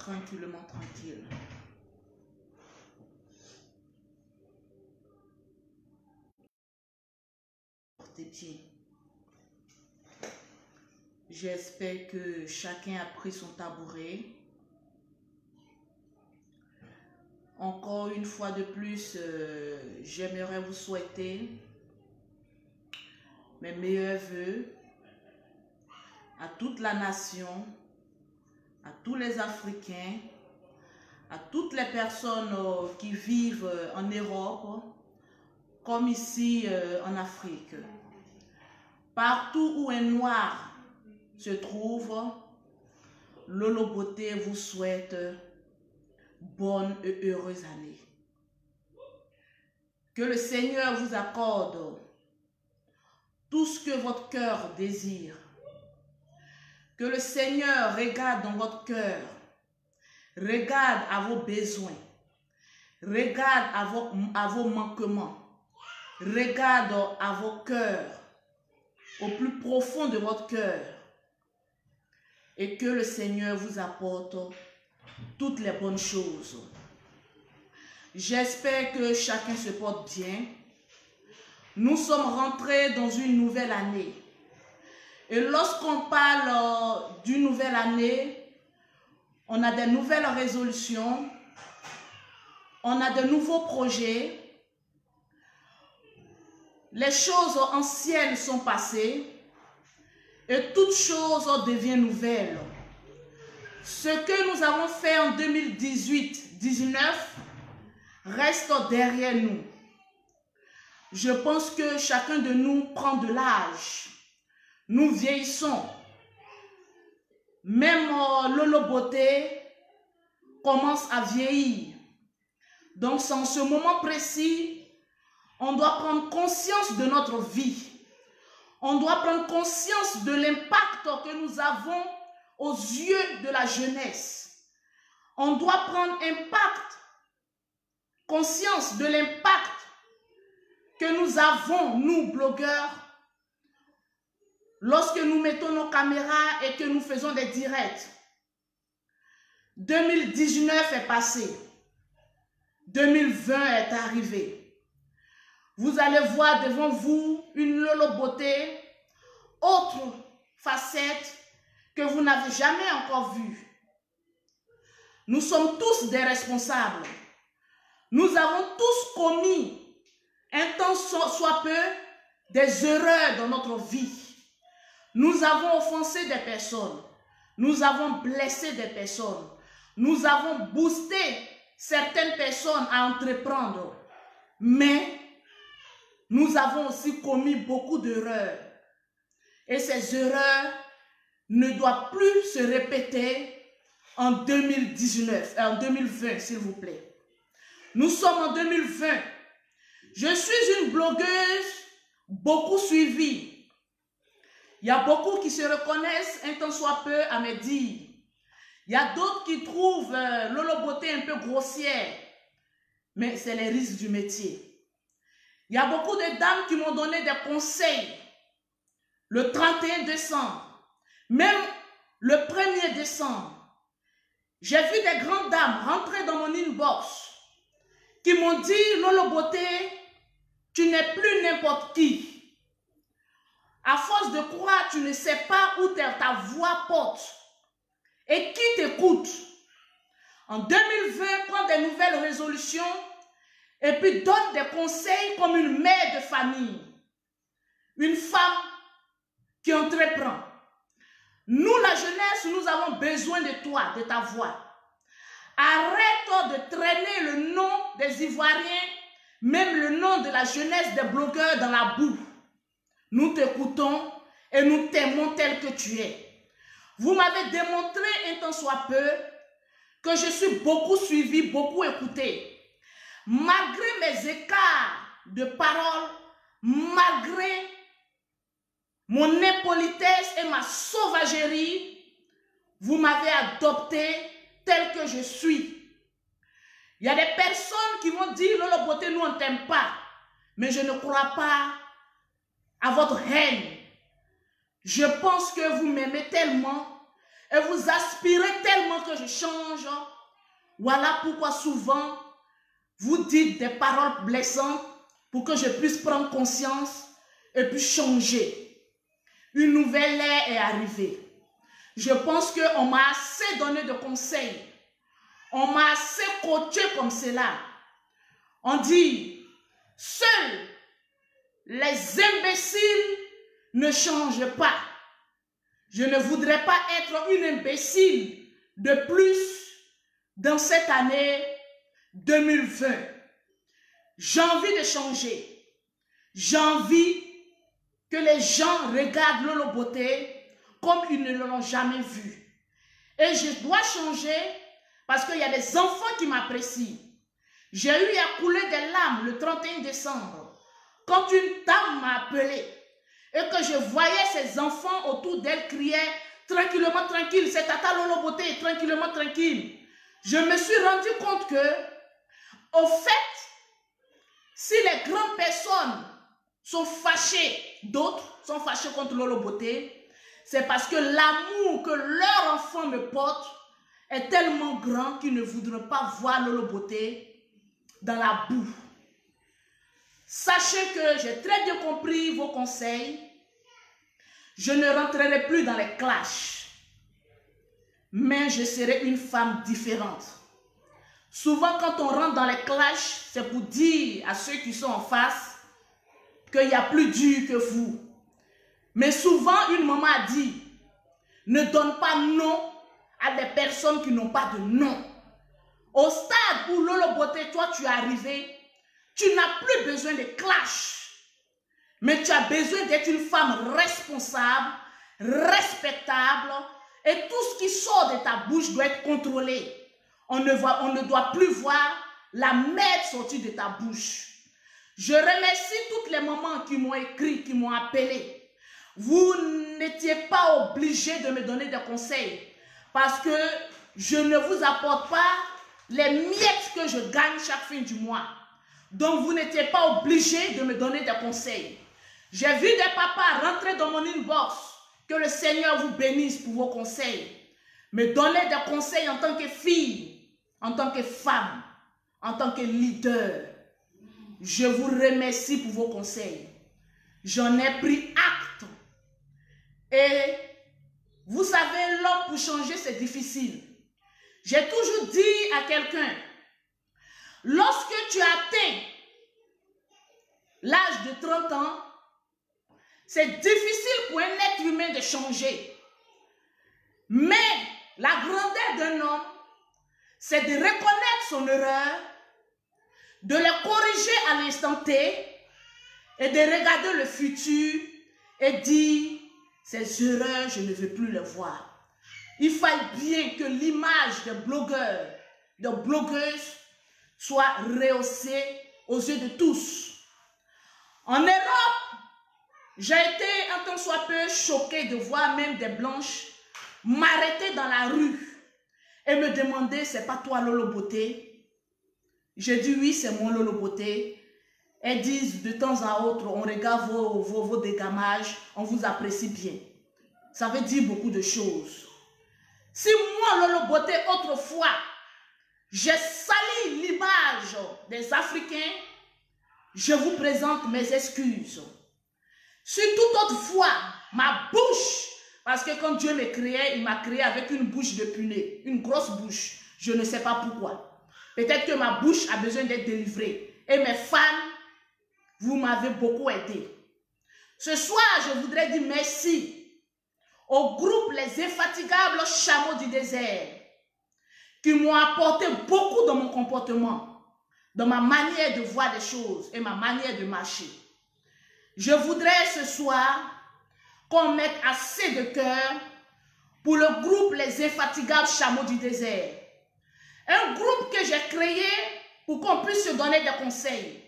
tranquillement tranquille. Portez bien. J'espère que chacun a pris son tabouret. Encore une fois de plus, j'aimerais vous souhaiter mes meilleurs vœux à toute la nation, à tous les Africains, à toutes les personnes qui vivent en Europe, comme ici en Afrique. Partout où un noir se trouve, Lolo Beauté vous souhaite bonne et heureuse année. Que le Seigneur vous accorde tout ce que votre cœur désire. Que le Seigneur regarde dans votre cœur, regarde à vos besoins, regarde à vos manquements, regarde à vos cœurs, au plus profond de votre cœur, et que le Seigneur vous apporte toutes les bonnes choses. J'espère que chacun se porte bien. Nous sommes rentrés dans une nouvelle année. Et lorsqu'on parle d'une nouvelle année, on a des nouvelles résolutions, on a de nouveaux projets. Les choses anciennes sont passées et toute chose devient nouvelle. Ce que nous avons fait en 2018-19 reste derrière nous. Je pense que chacun de nous prend de l'âge. Nous vieillissons. Même Lolo Beauté commence à vieillir. Donc, en ce moment précis, on doit prendre conscience de notre vie. On doit prendre conscience de l'impact que nous avons aux yeux de la jeunesse. On doit prendre conscience de l'impact que nous avons, nous, blogueurs, lorsque nous mettons nos caméras et que nous faisons des directs. 2019 est passé. 2020 est arrivé. Vous allez voir devant vous une Lolo Beauté, autre facette que vous n'avez jamais encore vue. Nous sommes tous des responsables. Nous avons tous commis, un temps soit peu, des erreurs dans notre vie. Nous avons offensé des personnes. Nous avons blessé des personnes. Nous avons boosté certaines personnes à entreprendre. Mais nous avons aussi commis beaucoup d'erreurs. Et ces erreurs ne doivent plus se répéter en 2020, s'il vous plaît. Nous sommes en 2020. Je suis une blogueuse beaucoup suivie. Il y a beaucoup qui se reconnaissent un tant soit peu à me dire. Il y a d'autres qui trouvent Lolo Beauté un peu grossière. Mais c'est les risques du métier. Il y a beaucoup de dames qui m'ont donné des conseils. Le 31 décembre, même le 1er décembre, j'ai vu des grandes dames rentrer dans mon inbox qui m'ont dit, Lolo Beauté, tu n'es plus n'importe qui. À force de croire, tu ne sais pas où ta voix porte. Et qui t'écoute? En 2020, prends des nouvelles résolutions et puis donne des conseils comme une mère de famille. Une femme qui entreprend. Nous, la jeunesse, nous avons besoin de toi, de ta voix. Arrête de traîner le nom des Ivoiriens, même le nom de la jeunesse des blogueurs dans la boue. Nous t'écoutons et nous t'aimons tel que tu es. Vous m'avez démontré un tant soit peu que je suis beaucoup suivi, beaucoup écouté. Malgré mes écarts de parole, malgré mon impolitesse et ma sauvagerie, vous m'avez adopté tel que je suis. Il y a des personnes qui vont dire, Lolo Beauté, nous on ne t'aime pas. Mais je ne crois pas à votre haine. Je pense que vous m'aimez tellement et vous aspirez tellement que je change. Voilà pourquoi souvent, vous dites des paroles blessantes pour que je puisse prendre conscience et puis changer. Une nouvelle ère est arrivée. Je pense qu'on m'a assez donné de conseils. On m'a assez coaché comme cela. On dit, seuls les imbéciles ne changent pas. Je ne voudrais pas être une imbécile de plus dans cette année 2020. J'ai envie de changer. J'ai envie que les gens regardent Lolo Beauté comme ils ne l'ont jamais vu. Et je dois changer parce qu'il y a des enfants qui m'apprécient. J'ai eu à couler des larmes le 31 décembre quand une dame m'a appelé et que je voyais ces enfants autour d'elle crier tranquillement, tranquille, c'est Tata Lolo Beauté, tranquillement, tranquille. Je me suis rendu compte que, au fait, si les grandes personnes sont fâchées, d'autres sont fâchées contre Lolo Beauté, c'est parce que l'amour que leur enfant me porte est tellement grand qu'ils ne voudront pas voir Lolo Beauté dans la boue. Sachez que j'ai très bien compris vos conseils. Je ne rentrerai plus dans les clashs, mais je serai une femme différente. Souvent, quand on rentre dans les clashs, c'est pour dire à ceux qui sont en face qu'il y a plus dur que vous. Mais souvent, une maman a dit, ne donne pas non à des personnes qui n'ont pas de nom. Au stade où Lolo Beauté, toi, tu es arrivé, tu n'as plus besoin de clash. Mais tu as besoin d'être une femme responsable, respectable, et tout ce qui sort de ta bouche doit être contrôlé. On ne doit plus voir la merde sortir de ta bouche. Je remercie toutes les mamans qui m'ont écrit, qui m'ont appelé. Vous n'étiez pas obligés de me donner des conseils parce que je ne vous apporte pas les miettes que je gagne chaque fin du mois. Donc, vous n'étiez pas obligés de me donner des conseils. J'ai vu des papas rentrer dans mon inbox. Que le Seigneur vous bénisse pour vos conseils. Me donner des conseils en tant que fille, en tant que femme, en tant que leader. Je vous remercie pour vos conseils. J'en ai pris acte. Et vous savez, l'homme pour changer, c'est difficile. J'ai toujours dit à quelqu'un, lorsque tu atteins l'âge de 30 ans, c'est difficile pour un être humain de changer. Mais la grandeur d'un homme, c'est de reconnaître son erreur, de la corriger à l'instant T et de regarder le futur et dire, ces erreurs, je ne veux plus les voir. Il faille bien que l'image des blogueurs, des blogueuses soit rehaussée aux yeux de tous. En Europe, j'ai été un tant soit peu choquée de voir même des blanches m'arrêter dans la rue et me demander, c'est pas toi Lolo Beauté? J'ai dit oui, c'est moi Lolo Beauté. Elles disent de temps à autre, on regarde vos dégamages, on vous apprécie bien. Ça veut dire beaucoup de choses. Si moi Lolo Beauté autrefois, j'ai sali l'image des Africains, je vous présente mes excuses. Si toute autre fois, ma bouche, parce que quand Dieu m'a créé, il m'a créé avec une bouche de punais, une grosse bouche. Je ne sais pas pourquoi. Peut-être que ma bouche a besoin d'être délivrée. Et mes fans, vous m'avez beaucoup aidé. Ce soir, je voudrais dire merci au groupe Les Infatigables Chameaux du désert qui m'ont apporté beaucoup dans mon comportement, dans ma manière de voir les choses et ma manière de marcher. Je voudrais ce soir qu'on mette assez de cœur pour le groupe Les Infatigables Chameaux du désert. Un groupe que j'ai créé pour qu'on puisse se donner des conseils.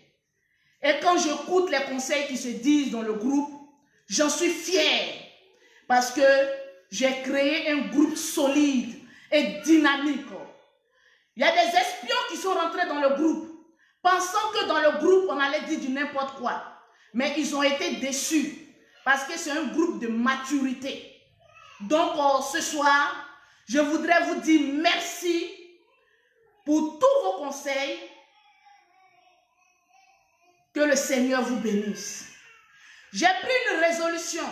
Et quand j'écoute les conseils qui se disent dans le groupe, j'en suis fière parce que j'ai créé un groupe solide et dynamique. Il y a des espions qui sont rentrés dans le groupe, pensant que dans le groupe, on allait dire du n'importe quoi. Mais ils ont été déçus parce que c'est un groupe de maturité. Donc, ce soir, je voudrais vous dire merci pour tous vos conseils. Que le Seigneur vous bénisse. J'ai pris une résolution.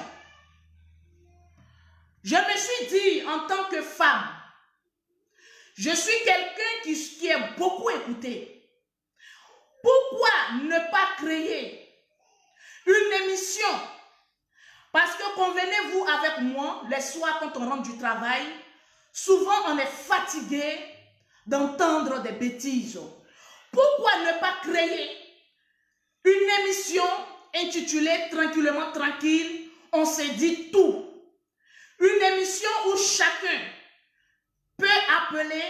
Je me suis dit en tant que femme, je suis quelqu'un qui est beaucoup écouté. Pourquoi ne pas créer une émission? Parce que convenez-vous avec moi, les soirs quand on rentre du travail, souvent on est fatigué d'entendre des bêtises. Pourquoi ne pas créer une émission intitulée Tranquillement Tranquille, on se dit tout. Une émission où chacun peut appeler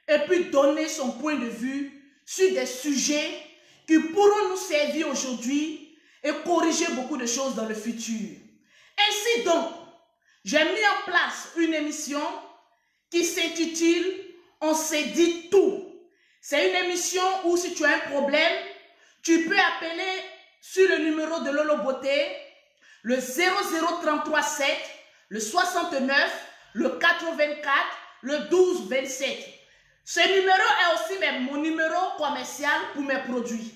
et puis donner son point de vue sur des sujets qui pourront nous servir aujourd'hui et corriger beaucoup de choses dans le futur. Ainsi donc, j'ai mis en place une émission qui s'intitule On se dit tout. C'est une émission où si tu as un problème, tu peux appeler sur le numéro de Lolo Beauté, le 00337, le 69, le 84, le 12 27. Ce numéro est aussi même mon numéro commercial pour mes produits.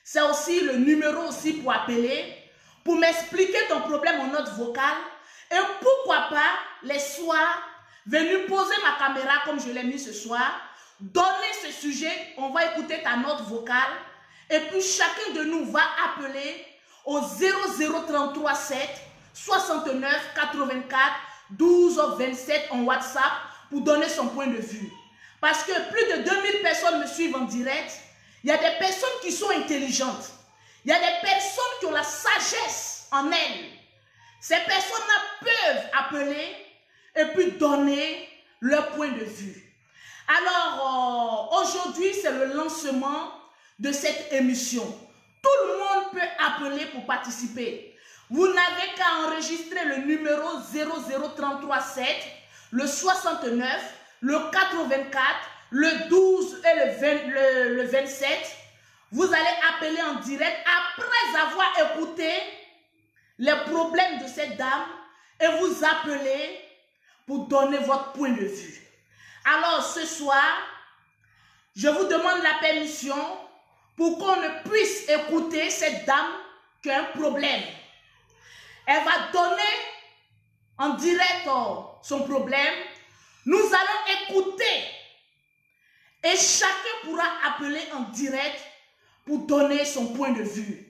C'est aussi le numéro aussi pour appeler, pour m'expliquer ton problème en note vocale. Et pourquoi pas, les soirs, venir poser ma caméra comme je l'ai mis ce soir, donner ce sujet, on va écouter ta note vocale. Et puis chacun de nous va appeler au 00337 69 84 12 27 en WhatsApp pour donner son point de vue. Parce que plus de 2000 personnes me suivent en direct. Il y a des personnes qui sont intelligentes. Il y a des personnes qui ont la sagesse en elles. Ces personnes-là peuvent appeler et puis donner leur point de vue. Alors, aujourd'hui, c'est le lancement de cette émission. Tout le monde peut appeler pour participer. Vous n'avez qu'à enregistrer le numéro 00337, le 69, le 84, le 12 et le 27. Vous allez appeler en direct après avoir écouté les problèmes de cette dame et vous appelez pour donner votre point de vue. Alors ce soir, je vous demande la permission pour qu'on ne puisse écouter cette dame qui a un problème. Elle va donner en direct son problème. Nous allons écouter et chacun pourra appeler en direct pour donner son point de vue.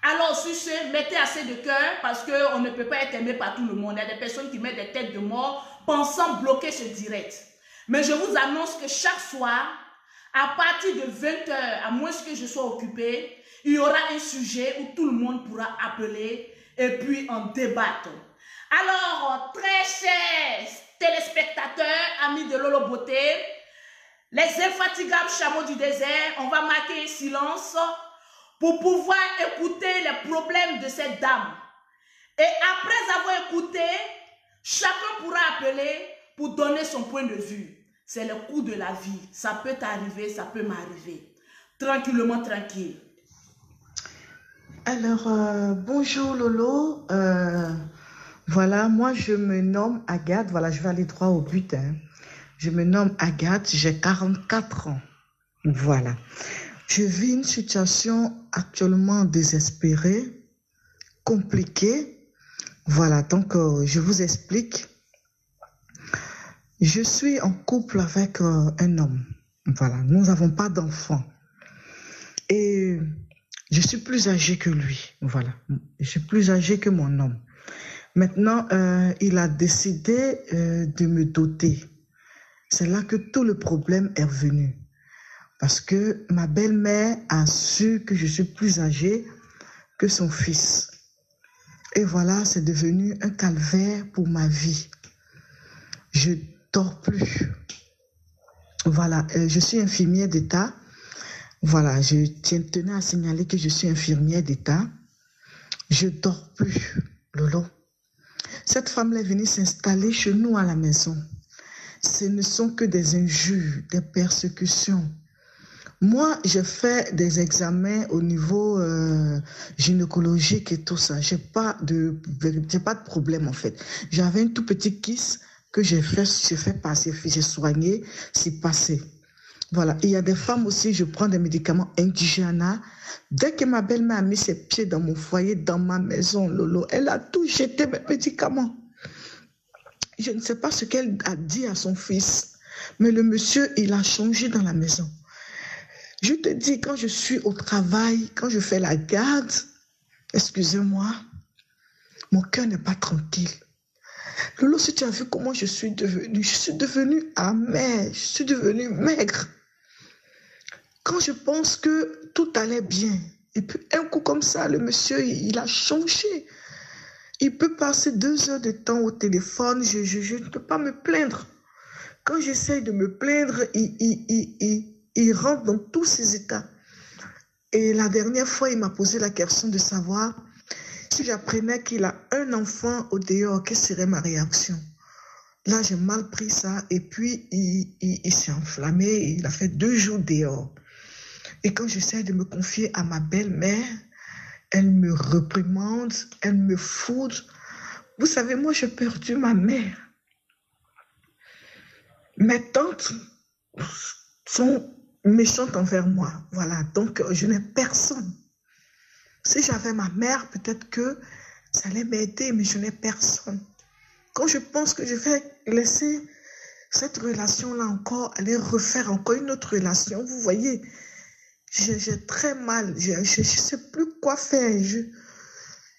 Alors sur ce, mettez assez de cœur parce qu'on ne peut pas être aimé par tout le monde. Il y a des personnes qui mettent des têtes de mort pensant bloquer ce direct. Mais je vous annonce que chaque soir, à partir de 20 h, à moins que je sois occupée, il y aura un sujet où tout le monde pourra appeler et puis en débattre. Alors, très chers téléspectateurs, amis de Lolo Beauté, les infatigables chameaux du désert, on va marquer un silence pour pouvoir écouter les problèmes de cette dame. Et après avoir écouté, chacun pourra appeler pour donner son point de vue. C'est le coup de la vie. Ça peut t'arriver, ça peut m'arriver. Tranquillement, tranquille. Alors, bonjour Lolo. Voilà, moi je me nomme Agathe. Voilà, je vais aller droit au but. Hein. Je me nomme Agathe, j'ai 44 ans. Voilà. Je vis une situation actuellement désespérée, compliquée. Voilà, donc je vous explique. Je suis en couple avec un homme. Voilà, nous n'avons pas d'enfants. Et je suis plus âgée que lui. Voilà, je suis plus âgée que mon homme. Maintenant, il a décidé de me doter. C'est là que tout le problème est venu. Parce que ma belle-mère a su que je suis plus âgée que son fils. Et voilà, c'est devenu un calvaire pour ma vie. Je dors plus. Voilà, je suis infirmière d'État. Voilà, je tenais à signaler que je suis infirmière d'État. Je dors plus, Lolo. Cette femme est venue s'installer chez nous à la maison. Ce ne sont que des injures, des persécutions. Moi, j'ai fait des examens au niveau gynécologique et tout ça. J'ai pas de problème en fait. J'avais un tout petit kyste que j'ai fait passer, j'ai soigné, c'est passé. Voilà. Il y a des femmes aussi, je prends des médicaments indigènes. Dès que ma belle-mère a mis ses pieds dans mon foyer, dans ma maison, Lolo, elle a tout jeté mes médicaments. Je ne sais pas ce qu'elle a dit à son fils, mais le monsieur, il a changé dans la maison. Je te dis, quand je suis au travail, quand je fais la garde, excusez-moi, mon cœur n'est pas tranquille. Lolo, si tu as vu comment je suis devenue amère, je suis devenue maigre. Quand je pense que tout allait bien, et puis un coup comme ça, le monsieur, il a changé. Il peut passer 2 heures de temps au téléphone, je ne peux pas me plaindre. Quand j'essaye de me plaindre, il rentre dans tous ses états. Et la dernière fois, il m'a posé la question de savoir si j'apprenais qu'il a un enfant au dehors, quelle serait ma réaction? Là, j'ai mal pris ça et puis il s'est enflammé, il a fait 2 jours dehors. Et quand j'essaie de me confier à ma belle-mère, elle me réprimande, elle me foudre. Vous savez, moi, j'ai perdu ma mère. Mes tantes sont méchantes envers moi. Voilà, donc je n'ai personne. Si j'avais ma mère, peut-être que ça allait m'aider, mais je n'ai personne. Quand je pense que je vais laisser cette relation-là encore, aller refaire encore une autre relation, vous voyez, j'ai très mal, je ne sais plus quoi faire, je ne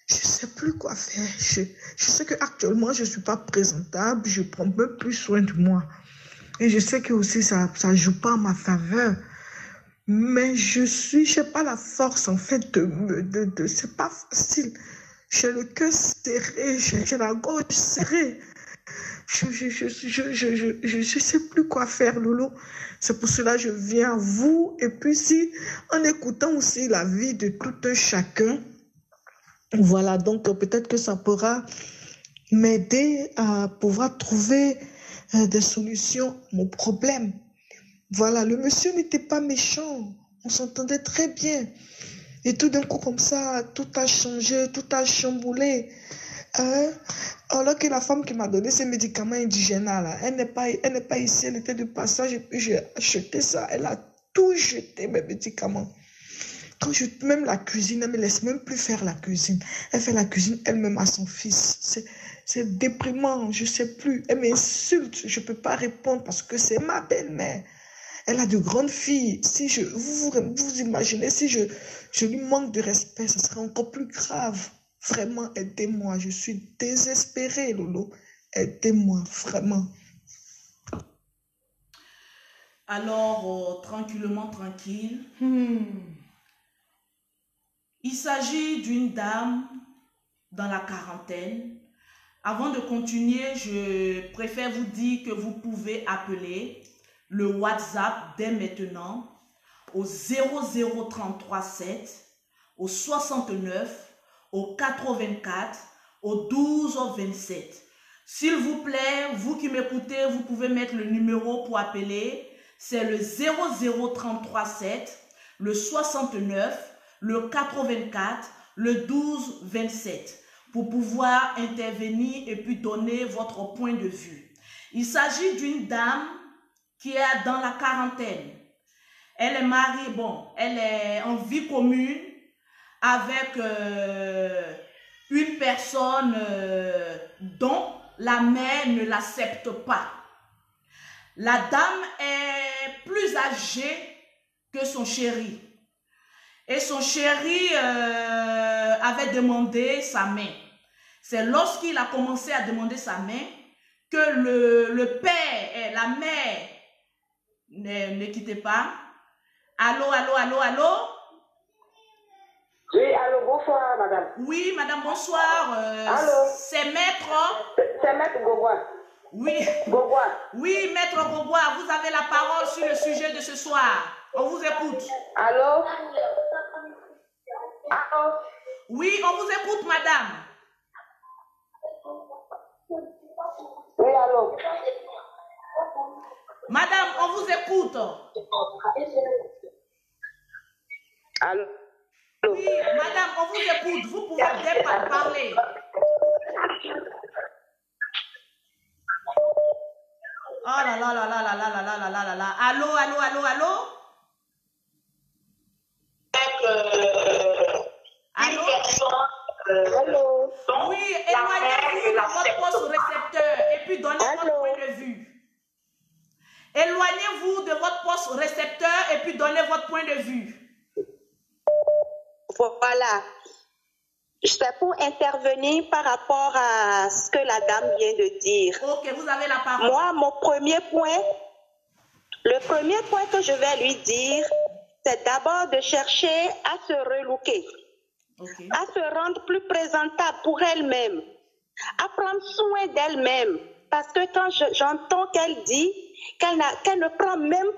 sais plus quoi faire. Je sais qu'actuellement, je ne suis pas présentable, je ne prends même plus soin de moi. Et je sais que aussi ça ne joue pas en ma faveur. Mais je n'ai pas la force en fait c'est pas facile. J'ai le cœur serré, j'ai la gorge serrée. Je ne sais plus quoi faire, Lolo. C'est pour cela que je viens à vous. Et puis si, en écoutant aussi la vie de tout un chacun, voilà, donc peut-être que ça pourra m'aider à pouvoir trouver des solutions à mon problème. Voilà, le monsieur n'était pas méchant. On s'entendait très bien. Et tout d'un coup, comme ça, tout a changé, tout a chamboulé. Alors que la femme qui m'a donné ces médicaments indigènes, là, elle n'est pas ici, elle était de passage. Et puis j'ai acheté ça. Elle a tout jeté, mes médicaments. Même la cuisine, elle ne me laisse même plus faire la cuisine. Elle fait la cuisine elle-même à son fils. C'est déprimant, je ne sais plus. Elle m'insulte, je ne peux pas répondre parce que c'est ma belle-mère. Elle a de grandes filles. Si vous imaginez, si je lui manque de respect, ça serait encore plus grave. Vraiment, aidez-moi. Je suis désespérée, Lolo. Aidez-moi, vraiment. Alors, tranquillement, tranquille. Il s'agit d'une dame dans la quarantaine. Avant de continuer, je préfère vous dire que vous pouvez appeler le WhatsApp dès maintenant au 00337, au 69, au 84, au 1227. S'il vous plaît, vous qui m'écoutez, vous pouvez mettre le numéro pour appeler. C'est le 00337, le 69, le 84, le 1227 pour pouvoir intervenir et puis donner votre point de vue. Il s'agit d'une dame qui est dans la quarantaine. Elle est mariée, elle est en vie commune avec une personne dont la mère ne l'accepte pas. La dame est plus âgée que son chéri. Et son chéri avait demandé sa main. C'est lorsqu'il a commencé à demander sa main que le père et la mère ne quittaient pas. Allô, allô, allô, allô? Oui, allô, bonsoir, madame. Oui, madame, bonsoir. Allô? C'est maître? C'est maître Gogois. Oui. Gogois. Oui, maître Gogois, vous avez la parole sur le sujet de ce soir. On vous écoute. Allô? Allô? Oui, on vous écoute, madame. Oui, allô? Madame, on vous écoute. Allô? Oui, madame, on vous écoute. Vous pouvez parler. Oh là là là là là là là là là là là là. Allô, allô, allô, allô? Allô? Allô? Oui, éloignez-vous de votre poste récepteur et puis donnez votre point de vue. Éloignez-vous de votre poste récepteur et puis donnez votre point de vue. Voilà. C'est pour intervenir par rapport à ce que la dame vient de dire. Ok, vous avez la parole. Moi, le premier point que je vais lui dire, c'est d'abord de chercher à se relooker, à se rendre plus présentable pour elle-même, à prendre soin d'elle-même. Parce que quand j'entends qu'elle dit qu'elle ne prend même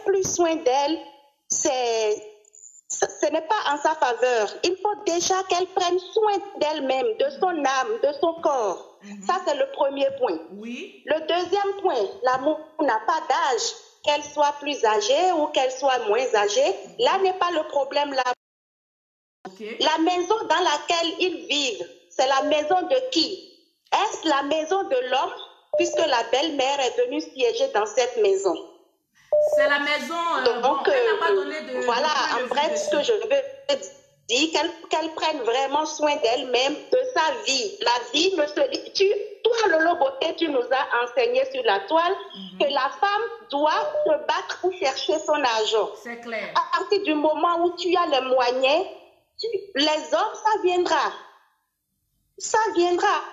plus soin d'elle, ce n'est pas en sa faveur. Il faut déjà qu'elle prenne soin d'elle-même, de son âme, de son corps. Ça, c'est le premier point. Oui. Le deuxième point, l'amour n'a pas d'âge. Qu'elle soit plus âgée ou qu'elle soit moins âgée, là n'est pas le problème. La maison dans laquelle ils vivent, c'est la maison de qui? Est-ce la maison de l'homme, puisque la belle-mère est venue siéger dans cette maison? C'est la maison. Donc, elle n'a pas donné de. Voilà, en bref, ce que je veux dire, qu'elle prenne vraiment soin d'elle-même, de sa vie. La vie ne se. Toi, Lolo Beauté, tu nous as enseigné sur la toile que la femme doit se battre pour chercher son argent. C'est clair. À partir du moment où tu as les moyens, les hommes, ça viendra. Ça viendra.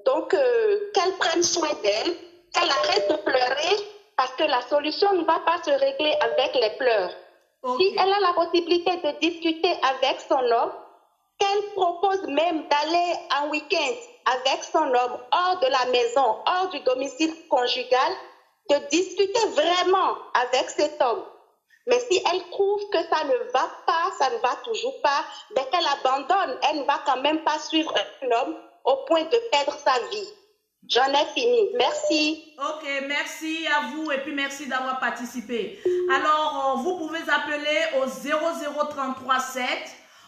Donc, qu'elle prenne soin d'elle, qu'elle arrête de pleurer, parce que la solution ne va pas se régler avec les pleurs. Si elle a la possibilité de discuter avec son homme, qu'elle propose même d'aller en week-end avec son homme hors de la maison, hors du domicile conjugal, de discuter vraiment avec cet homme. Mais si elle trouve que ça ne va pas, ça ne va toujours pas, ben qu'elle abandonne, elle ne va quand même pas suivre un homme au point de perdre sa vie. J'en ai fini. Merci. Ok, merci à vous et puis merci d'avoir participé. Alors, vous pouvez appeler au 00337,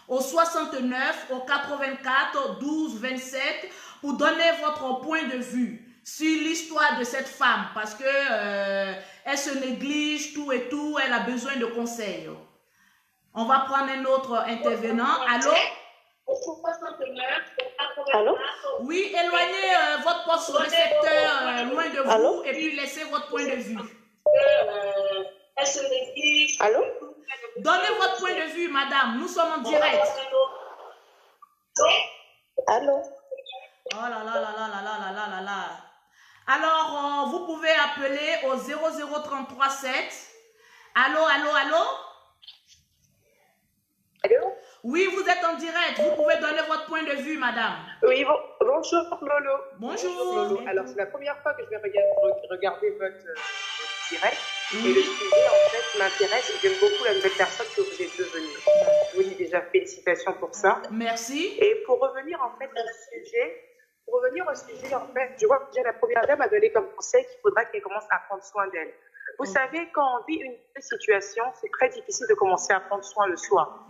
au 69, au 84, 12, 27 pour donner votre point de vue sur l'histoire de cette femme parce que elle se néglige tout et tout, elle a besoin de conseils. On va prendre un autre intervenant. Allô? Allô? Oui, éloignez votre poste récepteur loin de vous. Allô? Et puis laissez votre point de vue. Allô? Donnez votre point de vue, madame. Nous sommes en direct. Allô? Oh là là là là là là là là là là. Alors, vous pouvez appeler au 00337. Allô, allô, allô? Allô? Oui, vous êtes en direct. Vous pouvez donner votre point de vue, madame. Oui, bonjour Lolo. Bonjour. Lolo. Alors, c'est la première fois que je vais regarder votre direct. Et le sujet, en fait, m'intéresse. J'aime beaucoup la nouvelle personne que vous êtes devenue. Je vous dis déjà félicitations pour ça. Merci. Et pour revenir, en fait, au sujet, en fait, je vois que déjà la première dame m'a donné comme conseil qu'il faudra qu'elle commence à prendre soin d'elle. Vous savez, quand on vit une situation, c'est très difficile de commencer à prendre soin le soir.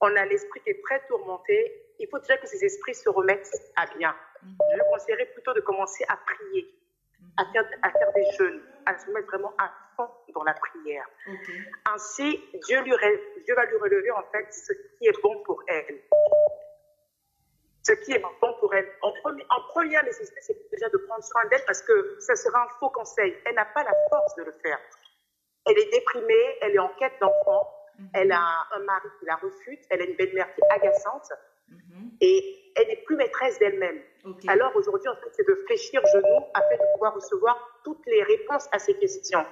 On a l'esprit qui est très tourmenté. Il faut déjà que ces esprits se remettent à bien. Je conseillerais plutôt de commencer à prier, à faire des jeûnes, à se mettre vraiment à fond dans la prière. Ainsi, Dieu va lui relever en fait ce qui est bon pour elle. Ce qui est bon pour elle. En première nécessité, c'est déjà de prendre soin d'elle parce que ça sera un faux conseil. Elle n'a pas la force de le faire. Elle est déprimée, elle est en quête d'enfant, elle a un mari qui la refute, elle a une belle-mère qui est agaçante et elle n'est plus maîtresse d'elle-même. Alors aujourd'hui, en fait, c'est de fléchir genoux afin de pouvoir recevoir toutes les réponses à ces questions.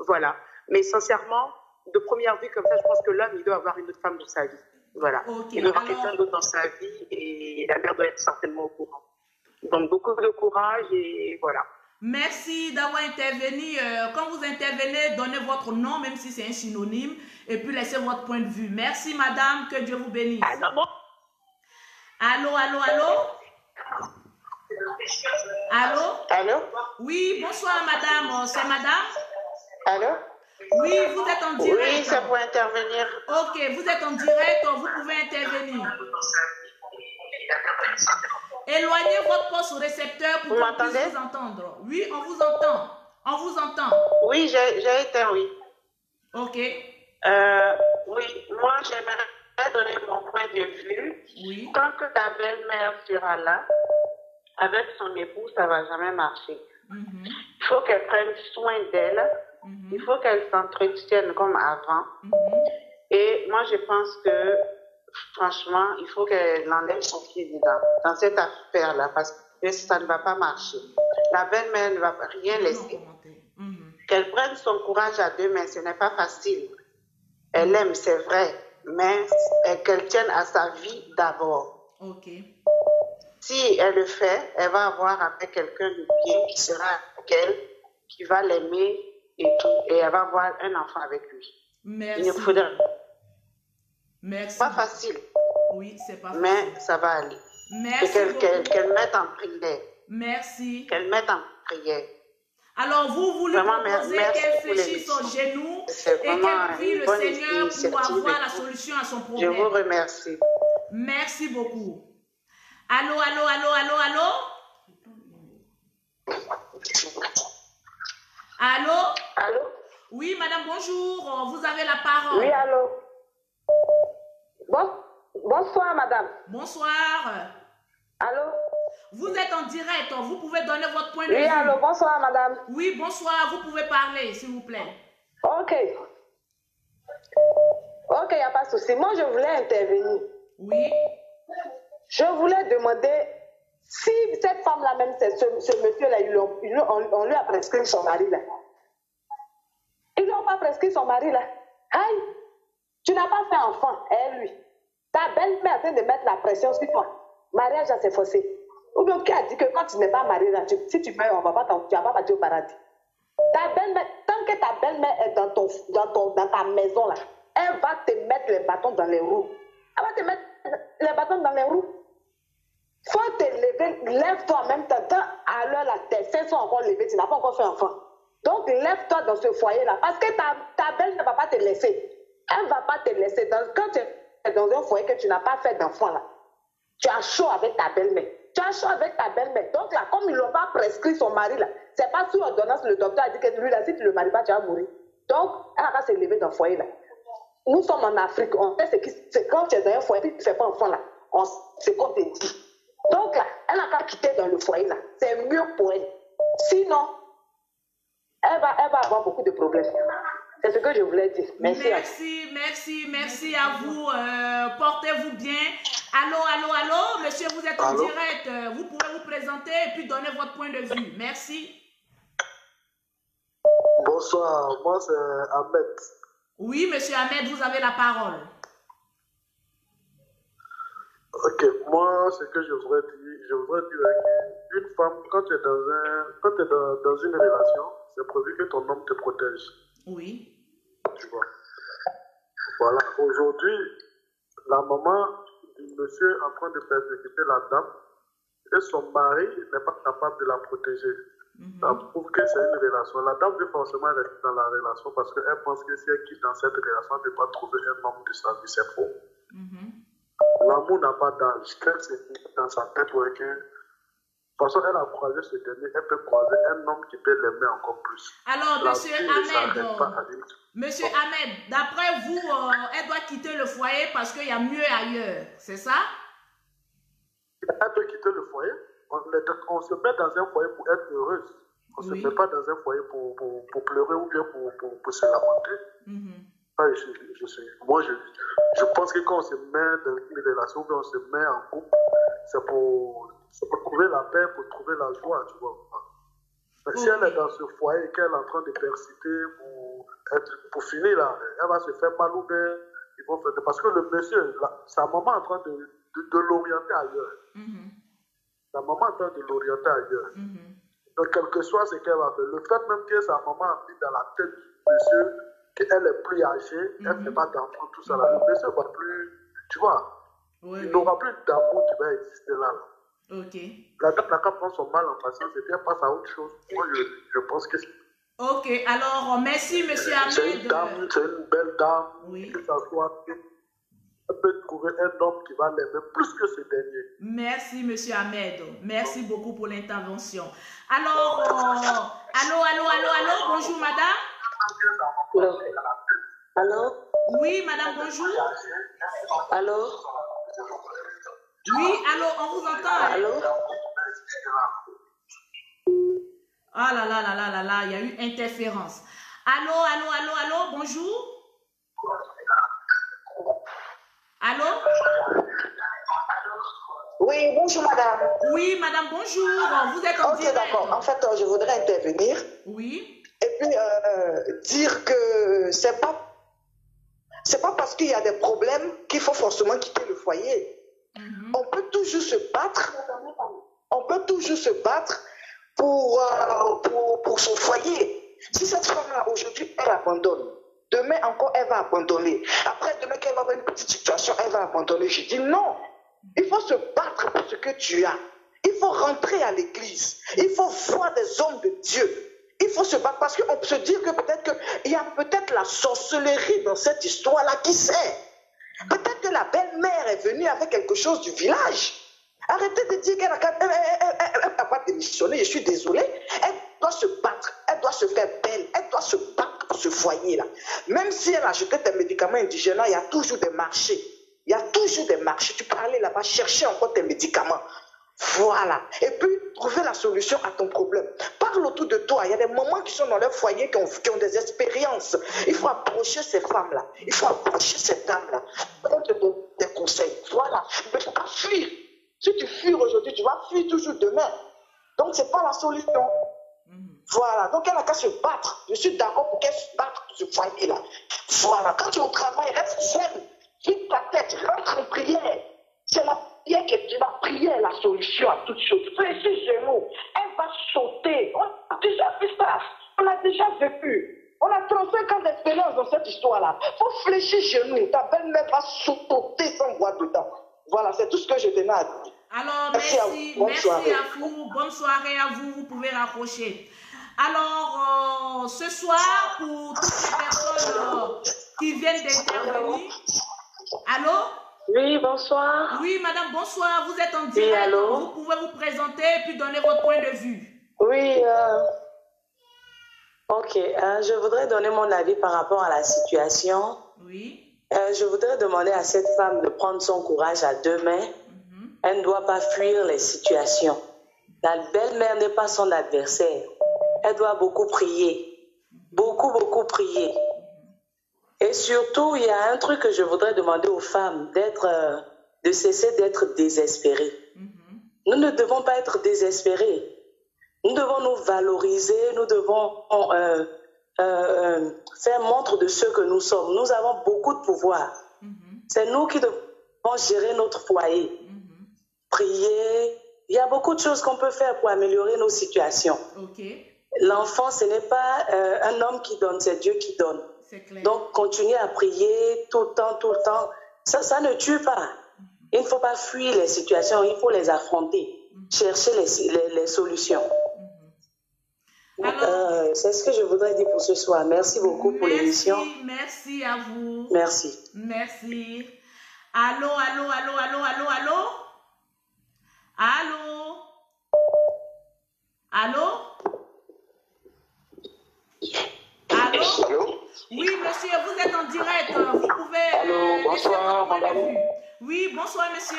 Voilà. Mais sincèrement, de première vue comme ça, je pense que l'homme, il doit avoir une autre femme dans sa vie. Voilà. Il doit avoir quelqu'un d'autre dans sa vie et la mère doit être certainement au courant. Donc beaucoup de courage et voilà. Merci d'avoir intervenu. Quand vous intervenez, donnez votre nom, même si c'est un synonyme, et puis laissez votre point de vue. Merci, madame. Que Dieu vous bénisse. Allô, allô, allô? Allô? Allô? Oui, bonsoir, madame. C'est madame? Allô? Oui, vous êtes en direct. Oui, ça peut intervenir. Ok, vous êtes en direct, vous pouvez intervenir. éloignez votre poste au récepteur pour Vous qu'on puisse m'entendez? vous entendre. Oui, on vous entend. On vous entend. Oui, j'ai été, oui. Ok. Oui, moi, j'aimerais donner mon point de vue. Oui. Tant que ta belle-mère sera là, avec son époux, ça ne va jamais marcher. Mhm. Il faut qu'elle prenne soin d'elle. Mhm. Il faut qu'elle s'entretienne comme avant. Mhm. Et moi, je pense que, franchement, il faut qu'elle enlève son pied dedans, dans cette affaire-là, parce que ça ne va pas marcher. La belle-mère ne va rien laisser. Mhm. Qu'elle prenne son courage à deux mains, ce n'est pas facile. Elle aime, c'est vrai, mais qu'elle tienne à sa vie d'abord. Ok. Si elle le fait, elle va avoir après quelqu'un de bien qui sera avec elle, qui va l'aimer et tout, et elle va avoir un enfant avec lui. Merci. Il ne faudrait Merci. pas facile, Oui, c'est pas mais facile. ça va aller. Merci Et qu'elle beaucoup. mette en prière. Merci. Qu'elle mette en prière. Alors, vous lui Vraiment, proposez merci qu'elle pour fléchisse son l'émission. genou C'est et vraiment qu'elle prie une le bonne Seigneur pour initiative. avoir la solution à son Je problème. vous remercie. Merci beaucoup. Allô, allô, allô, allô, allô? Allô? Allô? Oui, madame, bonjour. Vous avez la parole. Oui, allô? Bonsoir, madame. Bonsoir. Allô? Vous êtes en direct. Vous pouvez donner votre point de Oui, vue. allô, bonsoir, madame. Oui, bonsoir. Vous pouvez parler, s'il vous plaît. Ok. Ok, il n'y a pas de souci. Moi, je voulais intervenir. Oui. Je voulais demander si cette femme-là, même ce monsieur-là, on lui a prescrit son mari là. Ils ne lui ont pas prescrit son mari là. Aïe, tu n'as pas fait enfant, elle, lui. Ta belle-mère est en train de mettre la pression sur toi. Mariage, c'est forcé. Ou bien qui a dit que quand tu n'es pas marié là, si tu meurs, tu ne vas pas partir au paradis. Ta belle-mère, tant que ta belle-mère est dans ta maison là, elle va te mettre les bâtons dans les roues. Elle va te mettre les bâtons dans les roues. Faut te lever, lève-toi en même temps. À l'heure là, tes seins sont encore levés, tu n'as pas encore fait enfant. Donc lève-toi dans ce foyer-là. Parce que ta belle ne va pas te laisser. Elle ne va pas te laisser. Quand tu es dans un foyer que tu n'as pas fait d'enfant là, tu as chaud avec ta belle-mère. Tu as chaud avec ta belle-mère. Donc là, comme ils ne l'ont pas prescrit son mari là, c'est pas sous ordonnance, le docteur a dit que lui là, si tu ne le maries pas, tu vas mourir. Donc, elle va pas se lever dans le foyer là. Nous sommes en Afrique, on sait c'est quand tu es dans un foyer et tu ne fais pas enfant là, c'est qu'on te dit. Donc là, elle n'a qu'à quitter dans le foyer là. C'est mieux pour elle. Sinon, elle va avoir beaucoup de problèmes. C'est ce que je voulais dire. Merci. Merci à vous. Portez-vous bien. Allô, monsieur, vous êtes en direct. Vous pouvez vous présenter et puis donner votre point de vue. Merci. Bonsoir, moi c'est Ahmed. Oui, monsieur Ahmed, vous avez la parole. Ok, moi ce que je voudrais dire qu'une femme, quand tu es dans une relation, c'est prévu que ton homme te protège. Oui. Tu vois. Voilà, aujourd'hui, la maman du monsieur est en train de persécuter la dame et son mari n'est pas capable de la protéger. Ça prouve que c'est une relation. La dame veut forcément rester dans la relation parce qu'elle pense que si elle quitte dans cette relation, elle ne peut pas trouver un homme de sa vie. C'est faux. L'amour n'a pas d'âge. Qu'elle se dit dans sa tête, ouais, que de toute façon, elle a croisé ce dernier, elle peut croiser un homme qui peut l'aimer encore plus. Alors, monsieur Ahmed, Monsieur Ahmed, d'après vous, elle doit quitter le foyer parce qu'il y a mieux ailleurs, c'est ça? Elle peut quitter le foyer. On se met dans un foyer pour être heureuse. On ne se met pas dans un foyer pour pleurer ou bien pour se lamenter. Moi, je pense que quand on se met dans une relation, on se met en couple, c'est pour trouver la paix, pour trouver la joie, tu vois. Si elle est dans ce foyer et qu'elle est en train de persister pour finir là, elle va se faire mal ou bien ils vont faire. Parce que le monsieur, sa maman est en train de l'orienter ailleurs. Sa maman est en train de l'orienter ailleurs. Donc, quel que soit ce qu'elle va faire, le fait même que sa maman a mis dans la tête du monsieur qu'elle est plus âgée, elle ne fait pas d'enfant, tout ça là. Le monsieur va plus, tu vois, il n'aura plus d'amour qui va exister là. La dame n'a qu'à prendre son mal en patience et puis elle passe à autre chose. Moi, je pense que c'est. Ok, alors merci, monsieur Ahmed. C'est une belle dame, que ça soit. Elle peut trouver un homme qui va l'aimer plus que ce dernier. Merci, monsieur Ahmed. Merci beaucoup pour l'intervention. Alors, allô, bonjour, madame. Allô? Oui, madame, bonjour. Allô? Oui, allô, on vous entend. Allô? Ah là, il y a eu interférence. Allô, bonjour. Allô? Oui, bonjour madame. Oui, madame, bonjour. Vous êtes en direct. Ok, d'accord. En fait, je voudrais intervenir. Oui. Et puis dire que c'est pas parce qu'il y a des problèmes qu'il faut forcément quitter le foyer. On peut toujours se battre. On peut toujours se battre pour son foyer. Si cette femme-là, aujourd'hui, elle abandonne, demain encore, elle va abandonner. Après, demain, qu'elle va avoir une petite situation, elle va abandonner. Je dis non. Il faut se battre pour ce que tu as. Il faut rentrer à l'église. Il faut voir des hommes de Dieu. Il faut se battre parce qu'on peut se dire que peut-être qu'il y a peut-être la sorcellerie dans cette histoire-là. Qui sait? Peut-être que la belle-mère est venue avec quelque chose du village. Arrêtez de dire qu'elle n'a pas démissionné. Je suis désolée. Elle doit se battre. Elle doit se faire belle. Elle doit se battre pour ce foyer-là. Même si elle a acheté des médicaments indigènes, il y a toujours des marchés. Il y a toujours des marchés. Tu peux aller là-bas chercher encore tes médicaments. Voilà. Et puis, trouver la solution à ton problème. Parle autour de toi. Il y a des mamans qui sont dans leur foyer, qui ont des expériences. Il faut approcher ces femmes-là. Il faut approcher ces dames-là. On te donne des conseils. Voilà. Mais il ne faut pas fuir. Si tu fuis aujourd'hui, tu vas fuir toujours demain. Donc, ce n'est pas la solution. Voilà. Donc, elle n'a qu'à se battre. Je suis d'accord pour qu'elle se batte pour ce foyer-là. Voilà. Quand tu es au travail, reste zen. Vide ta tête. Rentre en prière. C'est la prière qui est la prière, la solution à toutes choses. Fléchis genoux. Elle va sauter. On a déjà fait ça. On a déjà vécu. On a 35 ans d'expérience dans cette histoire-là. Il faut fléchir genoux. Ta belle-mère va sauter sans voir dedans. Voilà, c'est tout ce que je tenais à dire. Alors, merci à vous. Bonne soirée à vous. Vous pouvez raccrocher. Alors, ce soir, pour toutes les personnes qui viennent d'intervenir. Allô? Oui, bonsoir. Oui, madame, bonsoir. Vous êtes en direct. Oui, allô? Vous pouvez vous présenter et puis donner votre point de vue. Oui, ok. Je voudrais donner mon avis par rapport à la situation. Oui. Je voudrais demander à cette femme de prendre son courage à deux mains. Elle ne doit pas fuir les situations. La belle-mère n'est pas son adversaire. Elle doit beaucoup prier. Beaucoup prier. Et surtout, il y a un truc que je voudrais demander aux femmes, de cesser d'être désespérées. Nous ne devons pas être désespérés. Nous devons nous valoriser, nous devons faire montre de ce que nous sommes. Nous avons beaucoup de pouvoir. C'est nous qui devons gérer notre foyer. Prier. Il y a beaucoup de choses qu'on peut faire pour améliorer nos situations. L'enfant, ce n'est pas un homme qui donne, c'est Dieu qui donne. Donc, continuer à prier tout le temps. Ça ne tue pas. Il ne faut pas fuir les situations, il faut les affronter. Chercher les solutions. C'est ce que je voudrais dire pour ce soir. Merci beaucoup pour l'émission. Merci à vous. Merci. Merci. Allô? Oui, monsieur, vous êtes en direct. Vous pouvez... Allô, bonsoir, madame. Oui, bonsoir, monsieur.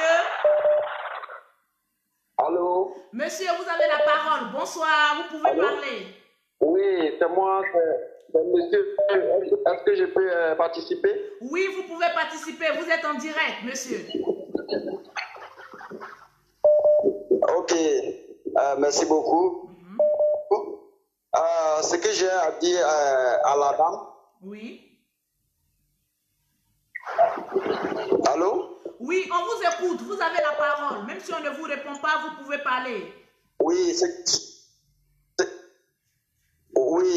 Allô? Monsieur, vous avez la parole. Bonsoir, vous pouvez parler. Oui, c'est moi, c'est monsieur. Est-ce que je peux participer? Oui, vous pouvez participer. Vous êtes en direct, monsieur. Ok, merci beaucoup. Ce que j'ai à dire à la dame. Oui. Allô? Oui, on vous écoute. Vous avez la parole. Même si on ne vous répond pas, vous pouvez parler. Oui,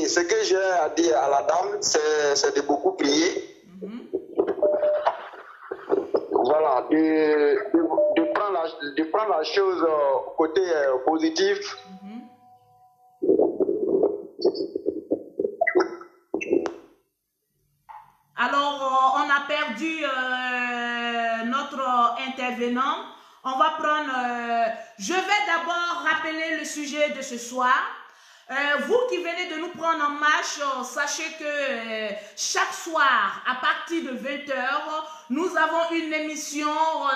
ce que j'ai à dire à la dame, c'est de beaucoup prier. Voilà, de prendre la chose côté positif. Alors, on a perdu notre intervenant. On va prendre... je vais d'abord rappeler le sujet de ce soir. Vous qui venez de nous prendre en marche, sachez que chaque soir, à partir de 20h, nous avons une émission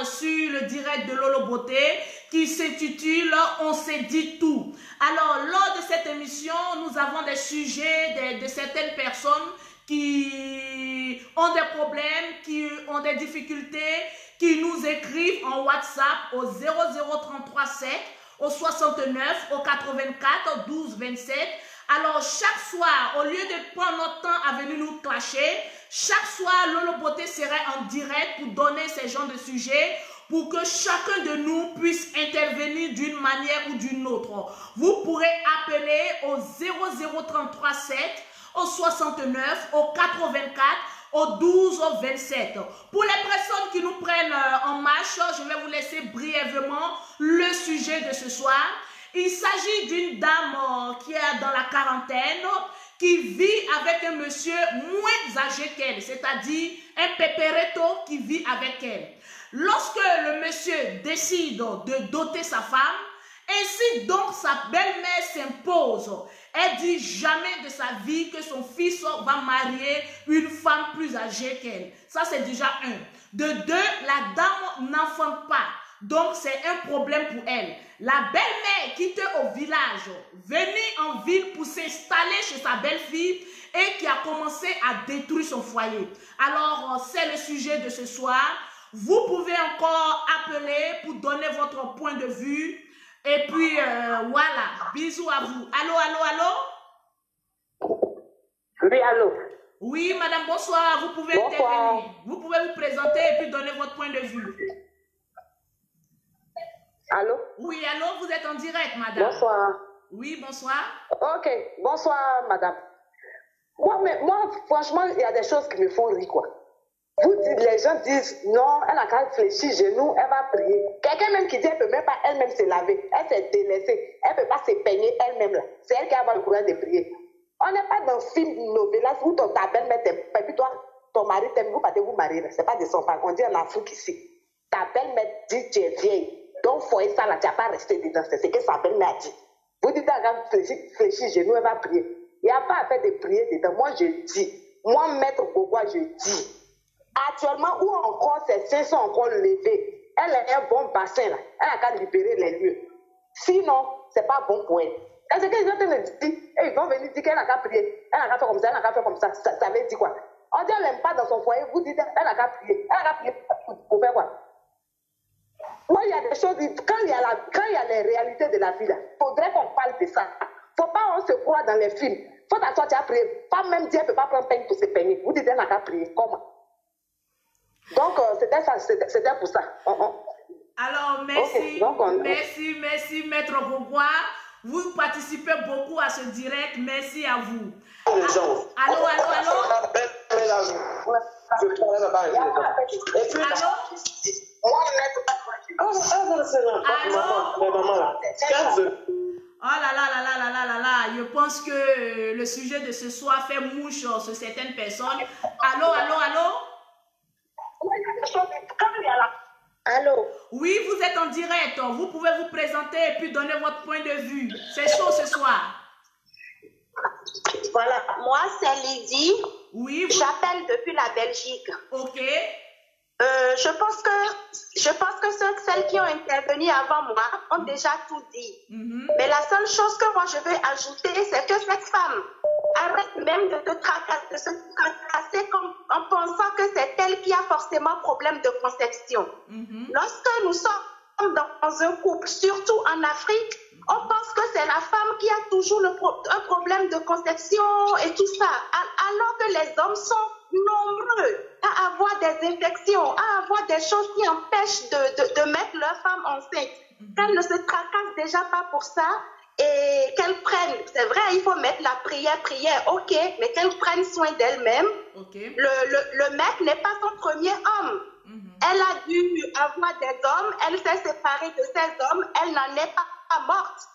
sur le direct de Lolo Beauté qui s'intitule « On s'est dit tout ». Alors, lors de cette émission, nous avons des sujets de certaines personnes qui ont des problèmes, qui ont des difficultés, qui nous écrivent en WhatsApp au 00337 au 69, au 84, 12, 27. Alors, chaque soir, au lieu de prendre notre temps à venir nous clasher, chaque soir, Lolo Beauté serait en direct pour donner ces genres de sujets pour que chacun de nous puisse intervenir d'une manière ou d'une autre. Vous pourrez appeler au 00337, au 69, au 84, au 12, au 27. Pour les personnes qui nous prennent en marche, je vais vous laisser brièvement le sujet de ce soir. Il s'agit d'une dame qui est dans la quarantaine, qui vit avec un monsieur moins âgé qu'elle, c'est-à-dire un pépéretto qui vit avec elle. Lorsque le monsieur décide de doter sa femme, ainsi donc sa belle-mère s'impose. Elle dit jamais de sa vie que son fils va marier une femme plus âgée qu'elle. Ça, c'est déjà un. De deux, la dame n'enfante pas. Donc, c'est un problème pour elle. La belle-mère quitte au village, venue en ville pour s'installer chez sa belle-fille et qui a commencé à détruire son foyer. Alors, c'est le sujet de ce soir. Vous pouvez encore appeler pour donner votre point de vue. Et puis, voilà, bisous à vous. Allô, allô, allô? Oui, allô? Oui, madame, bonsoir. Vous pouvez intervenir. Vous pouvez vous présenter et puis donner votre point de vue. Allô? Oui, allô, vous êtes en direct, madame. Bonsoir. Oui, bonsoir. Ok, bonsoir, madame. Moi, franchement, il y a des choses qui me font rire, quoi. Les gens disent, non, elle n'a qu'à réfléchir, genoux, elle va prier. Quelqu'un même qui dit, elle ne peut même pas elle-même se laver. Elle s'est délaissée. Elle ne peut pas se peigner elle-même, là. C'est elle qui a le courage de prier. On n'est pas dans un film novelas où ta belle-mère t'aime. Et puis toi, ton mari t'aime, vous partez vous marier. Ce n'est pas de son part. On dit en Afrique ici. Ta belle-mère dit, tu es vieille. Donc, foyer ça, là, tu n'as pas resté dedans. C'est ce que sa belle-mère a dit. Vous dites, elle va réfléchir, genoux, elle va prier. Il n'y a pas à faire de prier dedans. Moi, je dis. Moi, maître Bobois, je dis. Actuellement, où encore ces seins sont encore levés, elle a un bon bassin, là. Elle n'a qu'à libérer les lieux. Sinon, ce n'est pas bon pour elle. Et ce que les gens me disent, ils vont venir dire qu'elle n'a qu'à prier, elle n'a qu'à faire comme ça, elle n'a qu'à faire comme ça. Ça veut dire quoi? On dit qu'elle n'aime pas dans son foyer, vous dites elle n'a qu'à prier. Elle n'a qu'à prier pour faire quoi? Moi, il y a des choses, quand il y a les réalités de la vie, il faudrait qu'on parle de ça. Il ne faut pas on se croire dans les films. Il faut t'asseoir, tu as prié. Pas même dire, elle ne peut pas prendre peine pour se peigner. Vous dites elle n'a qu'à prier. Comment? Donc, c'était ça, c'était pour ça. Alors, merci, okay, merci, Maître Bobois. Vous participez beaucoup à ce direct. Merci à vous. Allô? Oh là, je pense que le sujet de ce soir fait mouche sur certaines personnes. Allô? Allô? Oui, vous êtes en direct. Vous pouvez vous présenter et puis donner votre point de vue. C'est chaud ce soir. Voilà, moi c'est Lydie. Oui. J'appelle depuis la Belgique. Ok. Je pense que celles qui ont intervenu avant moi ont déjà tout dit. Mais la seule chose que moi je veux ajouter, c'est que cette femme arrête même de se tracasser en pensant que c'est elle qui a forcément problème de conception. Lorsque nous sommes dans un couple, surtout en Afrique, on pense que c'est la femme qui a toujours un problème de conception et tout ça, alors que les hommes sont nombreux à avoir des infections, à avoir des choses qui empêchent de mettre leur femme enceinte. Qu'elles ne se tracassent déjà pas pour ça et qu'elles prennent, c'est vrai, il faut mettre la prière, ok, mais qu'elles prennent soin d'elles-mêmes. Okay. Le mec n'est pas son premier homme. Elle a dû avoir des hommes, elle s'est séparée de ces hommes, elle n'en est pas morte.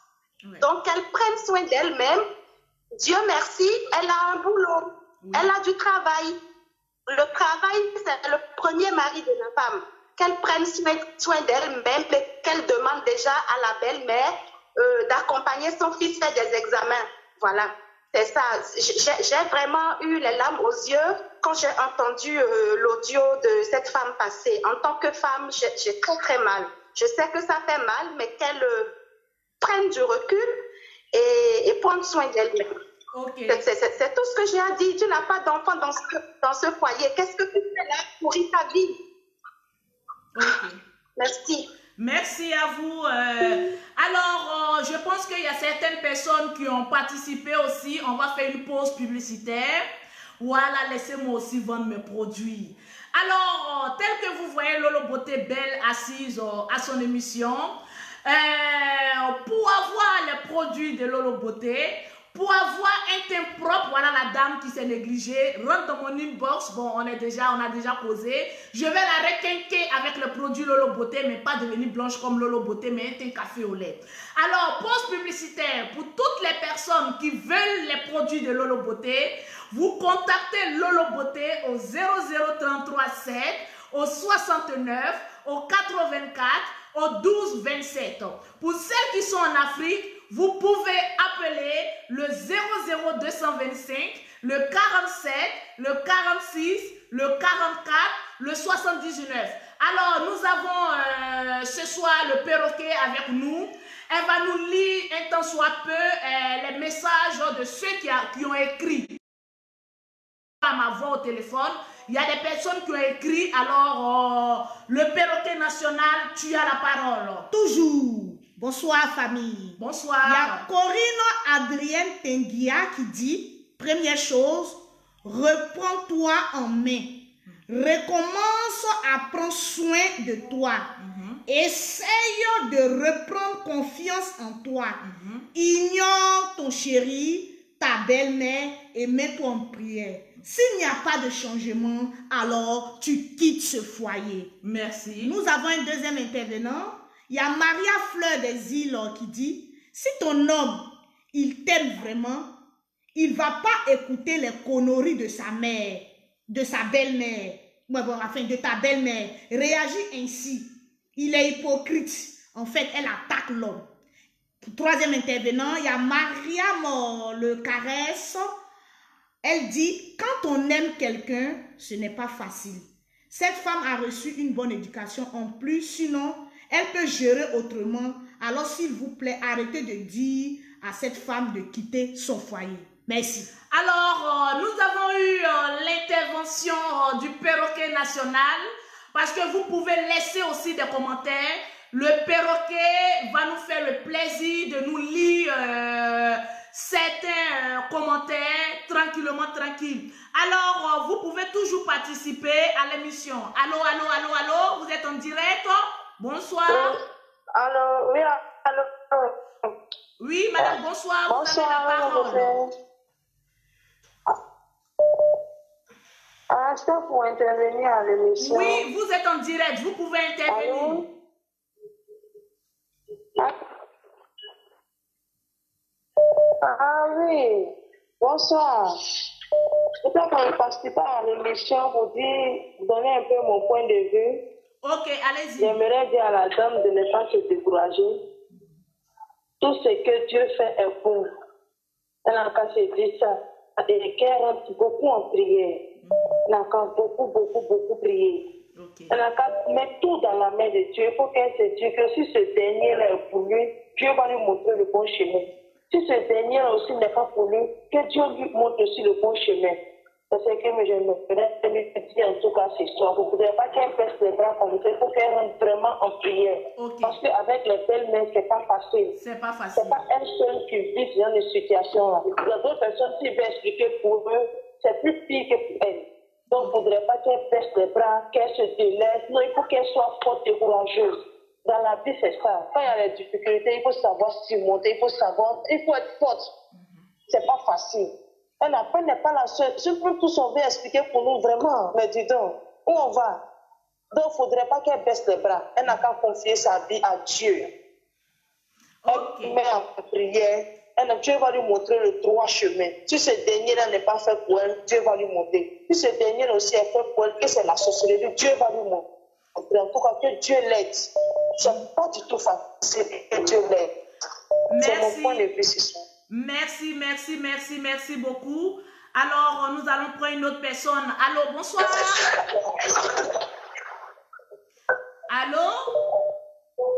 Ouais. Donc, qu'elle prenne soin d'elle-même. Dieu merci, elle a un boulot, elle a du travail. le travail, c'est le premier mari de la femme. Qu'elle prenne soin d'elle-même et qu'elle demande déjà à la belle-mère d'accompagner son fils faire des examens. Voilà, c'est ça. J'ai vraiment eu les larmes aux yeux quand j'ai entendu l'audio de cette femme passer. En tant que femme, j'ai très très mal. Je sais que ça fait mal, mais qu'elle prenne du recul et prendre soin d'elle-même. Okay. C'est tout ce que j'ai à dire. Tu n'as pas d'enfant dans ce foyer. Qu'est-ce que tu fais là pour ta vie? Okay. Merci. Merci à vous. Alors, je pense qu'il y a certaines personnes qui ont participé aussi. On va faire une pause publicitaire. Voilà, laissez-moi aussi vendre mes produits. Alors, tel que vous voyez Lolo Beauté Belle assise à son émission, pour avoir les produits de Lolo Beauté, pour avoir un teint propre, voilà la dame qui s'est négligée, rentre dans mon inbox, bon, on a déjà posé, je vais la requinquer avec le produit Lolo Beauté, mais pas devenir blanche comme Lolo Beauté, mais un teint café au lait. Alors, pause publicitaire, pour toutes les personnes qui veulent les produits de Lolo Beauté, vous contactez Lolo Beauté au 00337, au 69, au 84, au 12 27. Pour celles qui sont en Afrique, vous pouvez appeler le 00225, le 47, le 46, le 44, le 79. Alors, nous avons ce soir le perroquet avec nous. Elle va nous lire un tant soit peu les messages de ceux qui ont écrit à ma voix au téléphone. Il y a des personnes qui ont écrit. Alors, le perroquet national, tu as la parole. Toujours. Bonsoir famille. Bonsoir. Il y a Corinne Adrienne Tenguia qui dit, première chose, reprends-toi en main. Recommence à prendre soin de toi. Essaye de reprendre confiance en toi. Ignore ton chéri, ta belle-mère et mets-toi en prière. S'il n'y a pas de changement, alors tu quittes ce foyer. Merci. Nous avons un deuxième intervenant. Il y a Maria Fleur des Îles qui dit, si ton homme, il t'aime vraiment, il ne va pas écouter les conneries de sa mère, de sa belle-mère, enfin de ta belle-mère. Réagis ainsi. Il est hypocrite. En fait, elle attaque l'homme. Troisième intervenant, il y a Mariam Le Caresse. Elle dit, quand on aime quelqu'un, ce n'est pas facile. Cette femme a reçu une bonne éducation en plus, sinon, elle peut gérer autrement. Alors, s'il vous plaît, arrêtez de dire à cette femme de quitter son foyer. Merci. Alors, nous avons eu l'intervention du perroquet national, parce que vous pouvez laisser aussi des commentaires. Le perroquet va nous faire le plaisir de nous lire certains commentaires tranquille. Alors, vous pouvez toujours participer à l'émission. Allô, vous êtes en direct? Bonsoir. Allô, oui, allô. Oui, madame, bonsoir. Bonsoir, vous avez la parole. Je suis pour intervenir à l'émission. Oui, vous êtes en direct, vous pouvez intervenir. Allô? Ah oui, bonsoir. Je peux participer à l'émission pour donner un peu mon point de vue. Ok, allez-y. J'aimerais dire à la dame de ne pas se décourager. Tout ce que Dieu fait est bon. Elle n'a qu'à se dire ça. Et qu'elle rentre beaucoup en prière. Elle n'a qu'à beaucoup prier. Okay. Elle n'a qu'à mettre tout dans la main de Dieu. Il faut qu'elle se dise que si ce dernier est pour lui, Dieu va lui montrer le bon chemin. Si ce dernier aussi n'est pas pour lui, que Dieu lui montre aussi le bon chemin. C'est ce que je me dis en tout cas ce soir. Vous ne voudrez pas qu'elle baisse les bras comme ça. Il faut qu'elle rentre vraiment en prière. Okay. Parce qu'avec les belles-mères, ce n'est pas facile. C'est pas facile. Ce n'est pas elle seule qui vit dans une situation. Il y a d'autres personnes qui veulent expliquer pour eux, c'est plus pire que pour elle. Donc, il ne faudrait pas qu'elle baisse les bras, qu'elle se délaisse. Non, il faut qu'elle soit forte et courageuse. Dans la vie, c'est ça. Quand il y a des difficultés, il faut savoir surmonter, il faut être forte. C'est pas facile. Elle n'est pas la seule. Si tous on veut expliquer pour nous vraiment, mais dis donc, où on va? Donc, il ne faudrait pas qu'elle baisse les bras. Elle n'a qu'à confier sa vie à Dieu. Elle met en prière, Dieu va lui montrer le droit chemin. Si ce dernier-là n'est pas fait pour elle, Dieu va lui montrer. Si ce dernier aussi est fait pour elle, que c'est la sorcellerie, Dieu va lui montrer. En tout cas, que Dieu l'aide. C'est pas du tout facile que Dieu l'aide. C'est mon point de vue ce soir. Merci beaucoup. Alors, nous allons prendre une autre personne. Allô, bonsoir. Allô?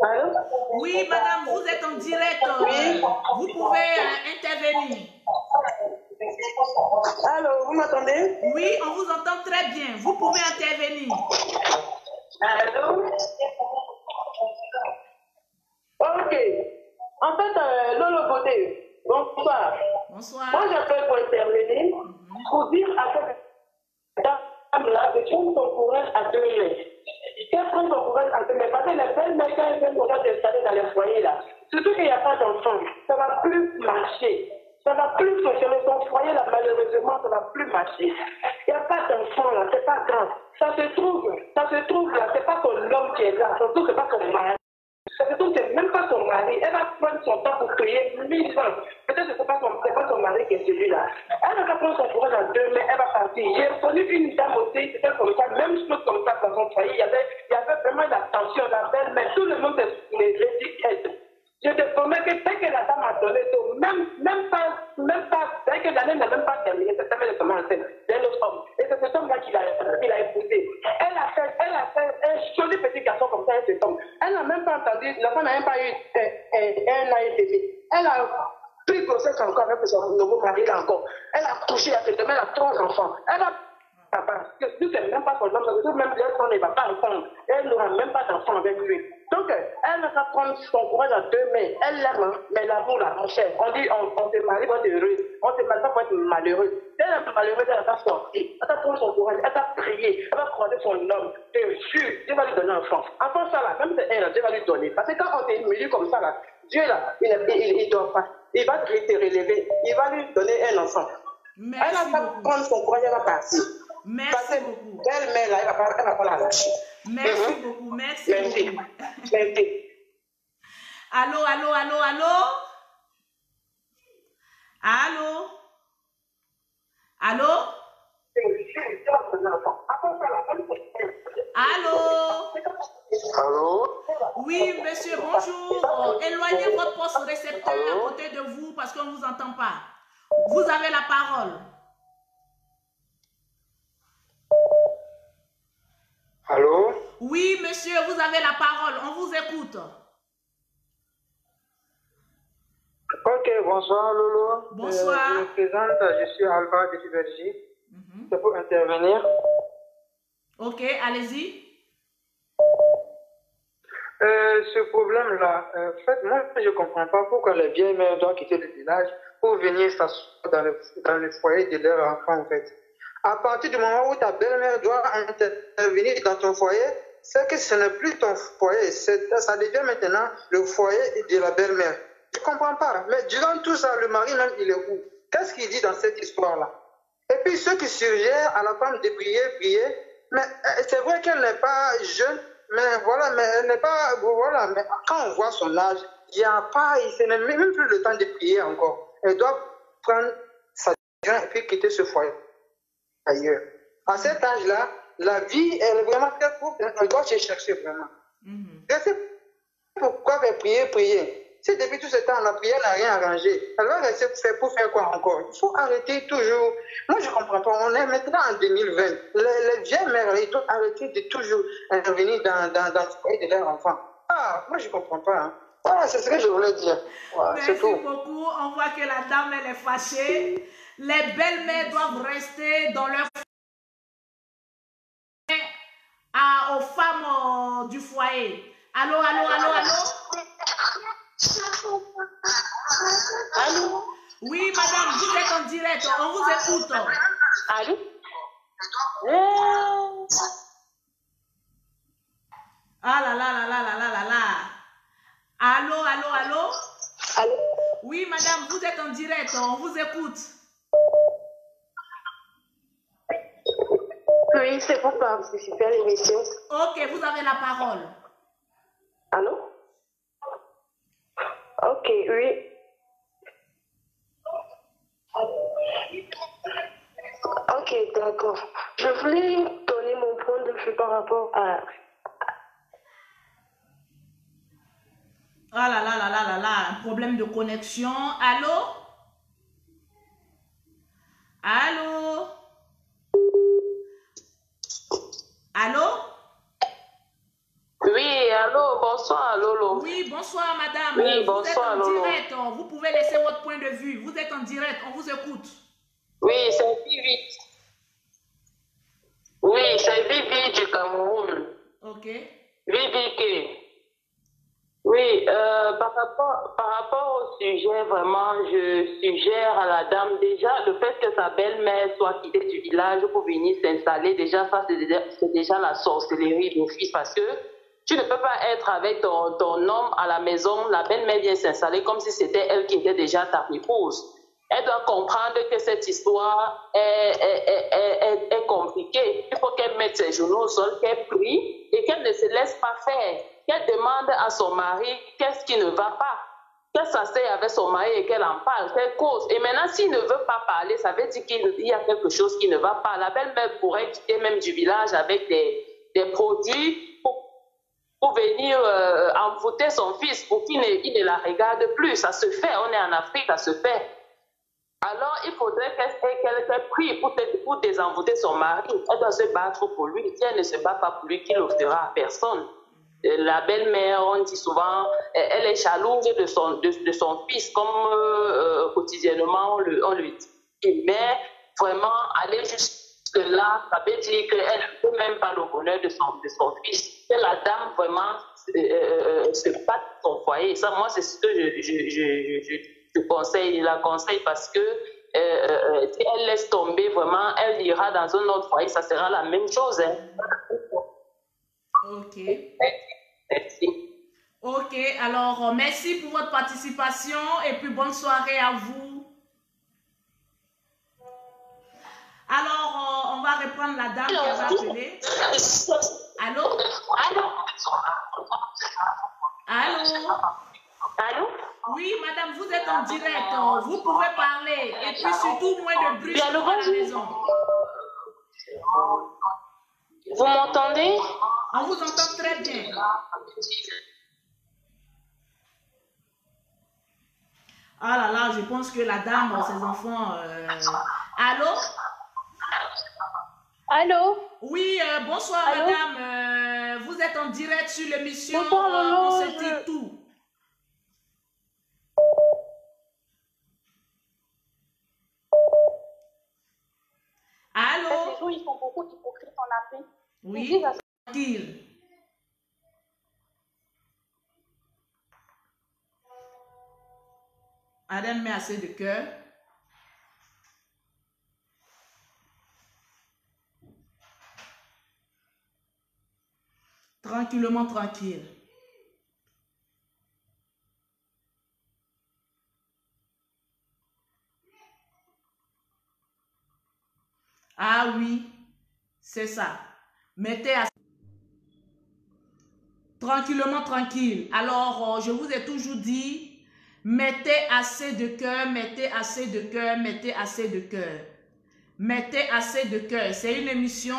Allô? Oui, madame, vous êtes en direct. Oui. Vous pouvez intervenir. Allô, vous m'entendez? Oui, on vous entend très bien. Vous pouvez intervenir. Allô? Ok. En fait, Lolo Beauté, bonsoir. Bonsoir. Moi, j'appelle pour intervenir pour dire à cette dame-là de prendre son courage à 2 mains. Qu'elle prenne son courage à 2 mains. Parce que les belles-mères, quand elles viennent s'installer dans les foyers, là, surtout qu'il n'y a pas d'enfants, ça ne va plus marcher. Ça ne va plus fonctionner. Son foyer, là, malheureusement, ça ne va plus marcher. Il n'y a pas d'enfants, là, c'est pas grave. Ça se trouve, là, c'est pas son homme qui est là, surtout, c'est pas son mari. Ça se trouve, c'est même pas son mari. Elle va prendre son temps pour prier 1000 ans. Peut-être que c'est pas son mari qui est celui-là. Elle va prendre son courage à 2 mains, elle va partir. J'ai connu une dame aussi, c'était comme ça, même chose comme ça dans son foyer. Il y avait vraiment la tension, la belle-mère. Tout le monde se ridiculait. Je te promets que dès que la dame a donné tout, même pas, dès que l'année n'a même pas terminé, cette femme est commencée d'un autre homme. Et c'est cet homme-là qu'il a épousé. Elle a fait un joli petit garçon comme ça, cet homme. Elle n'a même pas entendu, l'enfant n'a même pas eu un an et demi. Elle a pris grossesse encore avec son nouveau mari là encore. Elle a couché à cette demain, elle a 3 enfants. Elle a parce que nous, c'est même pas son homme, parce que même l'enfant ne va pas entendre. Elle n'aura même pas d'enfant avec lui. Donc, elle va prendre son courage à 2 mains. Elle l'aime, mais l'amour, là, mon cher. On dit, on se marie pour être heureux. On se marie pas pour être malheureux. Elle est malheureuse, elle va sortir. Elle va prendre son courage, elle va prier, elle va croiser son homme. Je jure, Dieu va lui donner un enfant. Enfant, ça, là, même si elle, Dieu va lui donner. Parce que quand on est milieu comme ça, là, Dieu, là, il ne doit pas. Il va te relever. Il va lui donner un enfant. Elle va pas prendre son courage, elle va partir. Merci beaucoup. Belle-mère, là, elle va pas la lâcher. Merci beaucoup. Merci beaucoup. Merci. Allô? Allô? Oui, monsieur, bonjour. Éloignez votre poste récepteur à côté de vous parce qu'on ne vous entend pas. Vous avez la parole. Allô? Oui, monsieur, vous avez la parole. On vous écoute. Ok, bonsoir Lolo. Bonsoir. Je me présente, je suis Alva de Fibergie. C'est pour intervenir. Ok, allez-y. Ce problème-là, en fait, moi, je ne comprends pas pourquoi les vieilles mères doivent quitter le village pour venir s'asseoir dans le foyer de leur enfant, en fait. À partir du moment où ta belle-mère doit intervenir dans ton foyer, c'est que ce n'est plus ton foyer, ça devient maintenant le foyer de la belle-mère. Je ne comprends pas. Mais durant tout ça, le mari même, il est où? Qu'est-ce qu'il dit dans cette histoire-là? Et puis ceux qui suggèrent à la femme de prier, mais c'est vrai qu'elle n'est pas jeune, mais voilà, mais elle n'est pas, voilà, mais quand on voit son âge, il n'y a pas, ce n'est même plus le temps de prier encore. Elle doit prendre sa décision et puis quitter ce foyer ailleurs. À cet âge-là, la vie, elle est vraiment très courte, elle doit se chercher vraiment. Je sais pourquoi elle prier. Si depuis tout ce temps, la prière n'a rien arrangé, elle va rester pour faire quoi encore? Il faut arrêter toujours. Moi, je ne comprends pas. On est maintenant en 2020. Les vieilles mères, ils doivent arrêter de toujours intervenir dans le foyer de leurs enfants. Ah, moi, je ne comprends pas. Hein. Voilà, c'est ce que je voulais dire. Voilà, merci beaucoup. On voit que la dame, elle est fâchée. Les belles-mères doivent rester dans leur foyer aux femmes du foyer. Allô? Allô? Oui, madame, vous êtes en direct. On vous écoute. Allô? Ah là. Allô? Allô? Oui, madame, vous êtes en direct. On vous écoute. Oui, c'est pour participer à l'émission. Ok, vous avez la parole. Allô? Ok, oui. Ok, d'accord. Je voulais donner mon point de vue par rapport à... Ah là là là là là là, un problème de connexion. Allô? Allô? Allô? Oui, allô, bonsoir, Lolo. Oui, bonsoir, madame. Oui, vous bonsoir, êtes en Lolo. direct. Vous pouvez laisser votre point de vue. Vous êtes en direct. On vous écoute. Oui, c'est Vivi. Oui, c'est Vivi du Cameroun. Ok. Vivi K. Oui, par rapport au sujet, vraiment, je suggère à la dame déjà le fait que sa belle-mère soit quittée du village pour venir s'installer. Déjà, ça, c'est déjà la sorcellerie d'office parce que tu ne peux pas être avec ton homme à la maison, la belle-mère vient s'installer comme si c'était elle qui était déjà ta épouse. Elle doit comprendre que cette histoire est compliquée. Il faut qu'elle mette ses genoux au sol, qu'elle prie et qu'elle ne se laisse pas faire. Qu'elle demande à son mari qu'est-ce qui ne va pas. Qu'elle s'asseye avec son mari et qu'elle en parle, qu'elle cause. Et maintenant, s'il ne veut pas parler, ça veut dire qu'il y a quelque chose qui ne va pas. La belle-mère pourrait quitter même du village avec des produits pour venir envoûter son fils pour qu'il ne la regarde plus. Ça se fait, on est en Afrique, ça se fait. Alors, il faudrait qu'elle prie pour désenvoûter son mari. Elle doit se battre pour lui. Si elle ne se bat pas pour lui, qu'il ne le fera à personne. La belle-mère, on dit souvent, elle est jalouse de son fils, comme quotidiennement on lui dit. Mais vraiment, aller jusque là, ça veut dire qu'elle ne peut même pas le bonheur de son fils. Que la dame vraiment se batte son foyer. Ça, moi, c'est ce que je conseille, la conseille parce que si elle laisse tomber vraiment, elle ira dans un autre foyer, ça sera la même chose. Hein. Ok. Merci. Ok, alors merci pour votre participation et puis bonne soirée à vous. Alors, on va reprendre la dame qui a appelé. Allô? Allô? Allô? Allô? Oui, madame, vous êtes en direct. Vous pouvez parler. Et puis surtout, moins de bruit à la maison. Vous m'entendez? On vous entend très bien. Ah là là, je pense que la dame, ses enfants... Allô? Allô? Oui, bonsoir. Allô? Madame. Vous êtes en direct sur l'émission On se dit tout. Allô? Ces jours, ils sont beaucoup hypocrites en Afrique. Oui, tranquille. Adam met assez de cœur. Tranquillement, tranquille. Ah oui, c'est ça. Mettez assez... Tranquillement, tranquille. Alors, je vous ai toujours dit, mettez assez de cœur, mettez assez de cœur, mettez assez de cœur. Mettez assez de cœur. C'est une émission.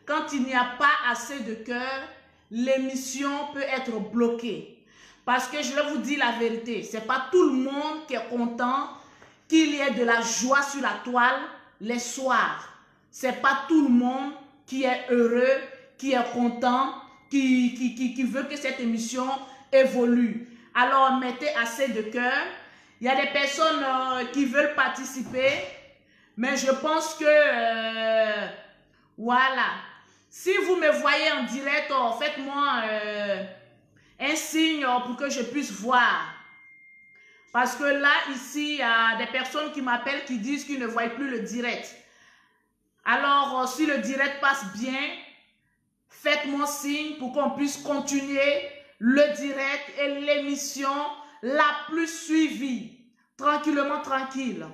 Quand il n'y a pas assez de cœur, l'émission peut être bloquée. Parce que je vais vous dire la vérité, ce n'est pas tout le monde qui est content qu'il y ait de la joie sur la toile les soirs. Ce n'est pas tout le monde qui est heureux, qui est content, qui veut que cette émission évolue. Alors, mettez assez de cœur. Il y a des personnes qui veulent participer, mais je pense que, voilà. Si vous me voyez en direct, faites-moi un signe pour que je puisse voir. Parce que là, ici, il y a des personnes qui m'appellent qui disent qu'ils ne voient plus le direct. Alors, si le direct passe bien, faites-moi signe pour qu'on puisse continuer le direct et l'émission la plus suivie. Tranquillement, tranquille.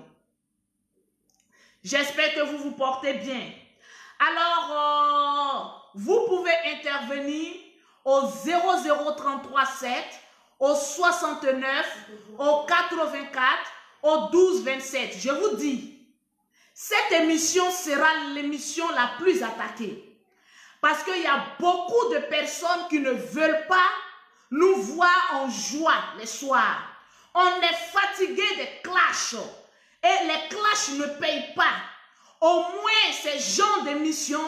J'espère que vous vous portez bien. Alors, vous pouvez intervenir au 00337, au 69, au 84, au 12 27. Je vous dis, cette émission sera l'émission la plus attaquée. Parce qu'il y a beaucoup de personnes qui ne veulent pas nous voir en joie les soirs. On est fatigué des clashs. Et les clashs ne payent pas. Au moins, ces genres d'émissions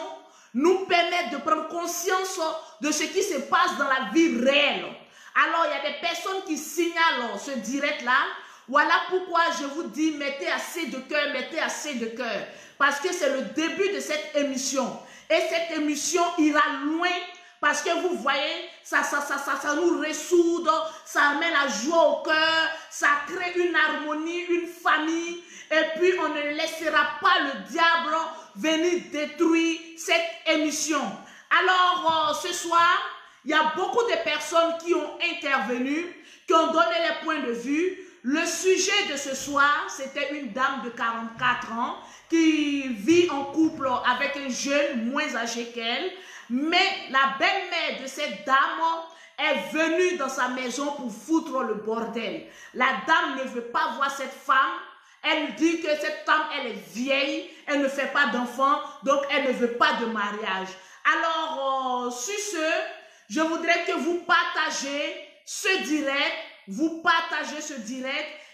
nous permettent de prendre conscience de ce qui se passe dans la vie réelle. Alors, il y a des personnes qui signalent ce direct-là. Voilà pourquoi je vous dis, mettez assez de cœur, mettez assez de cœur. Parce que c'est le début de cette émission. Et cette émission ira loin parce que vous voyez, ça nous ressoude, ça amène la joie au cœur, ça crée une harmonie, une famille. Et puis, on ne laissera pas le diable venir détruire cette émission. Alors, ce soir, il y a beaucoup de personnes qui ont intervenu, qui ont donné les points de vue. Le sujet de ce soir, c'était une dame de 44 ans qui vit en couple avec un jeune moins âgé qu'elle. Mais la belle-mère de cette dame est venue dans sa maison pour foutre le bordel. La dame ne veut pas voir cette femme. Elle dit que cette femme, elle est vieille, elle ne fait pas d'enfants, donc elle ne veut pas de mariage. Alors, sur ce, je voudrais que vous partagez ce direct,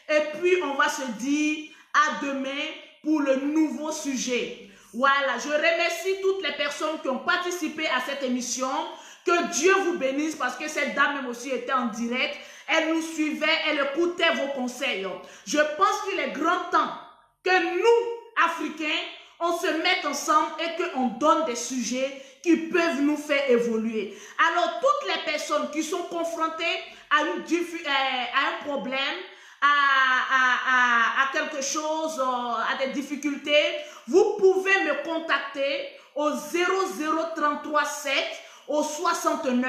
et puis on va se dire à demain pour le nouveau sujet. Voilà, je remercie toutes les personnes qui ont participé à cette émission. Que Dieu vous bénisse parce que cette dame même aussi était en direct. Elle nous suivait, elle écoutait vos conseils. Je pense qu'il est grand temps que nous, Africains, on se mette ensemble et qu'on donne des sujets qui peuvent nous faire évoluer. Alors, toutes les personnes qui sont confrontées à un problème, à quelque chose, à des difficultés, vous pouvez me contacter au 00337, au 69,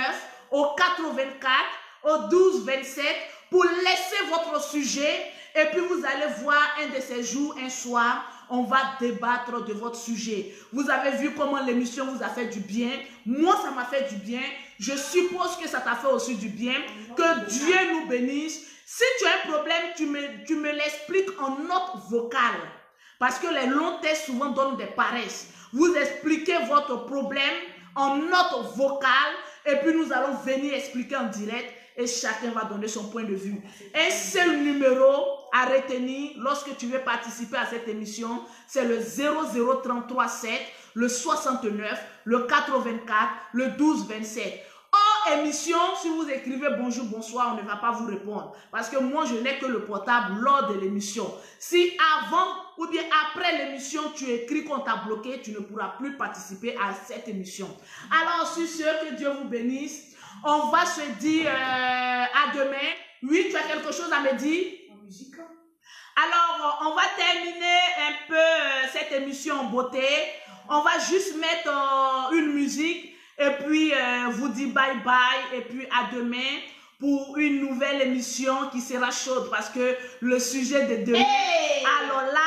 au 84, au 12 27 pour laisser votre sujet et puis vous allez voir un de ces jours, un soir, on va débattre de votre sujet. Vous avez vu comment l'émission vous a fait du bien. Moi, ça m'a fait du bien. Je suppose que ça t'a fait aussi du bien. Que Dieu nous bénisse. Si tu as un problème, tu me l'expliques en note vocale. Parce que les longs tests souvent donnent des paresses. Vous expliquez votre problème en note vocale et puis nous allons venir expliquer en direct et chacun va donner son point de vue. Un seul numéro à retenir lorsque tu veux participer à cette émission, c'est le 00337, le 69, le 84, le 12 27. Hors émission, si vous écrivez bonjour, bonsoir, on ne va pas vous répondre. Parce que moi, je n'ai que le portable lors de l'émission. Si avant ou bien après l'émission, tu écris qu'on t'a bloqué, tu ne pourras plus participer à cette émission. Alors, sur ce, que Dieu vous bénisse. On va se dire à demain. Oui, tu as quelque chose à me dire? En musique. Alors, on va terminer un peu cette émission en beauté. On va juste mettre une musique et puis vous dire bye bye et puis à demain pour une nouvelle émission qui sera chaude parce que le sujet de demain. Hey! Alors là.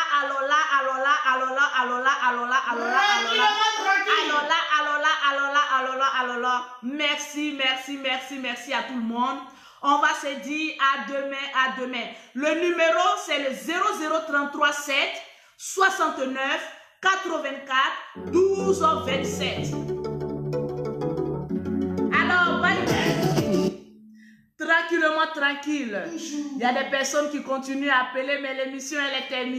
Merci à tout le monde. On va se dire à demain. Le numéro, c'est le 00337 69 84 12 27. Alors, bye. Tranquille. Il y a des personnes qui continuent à appeler, mais l'émission, elle est terminée.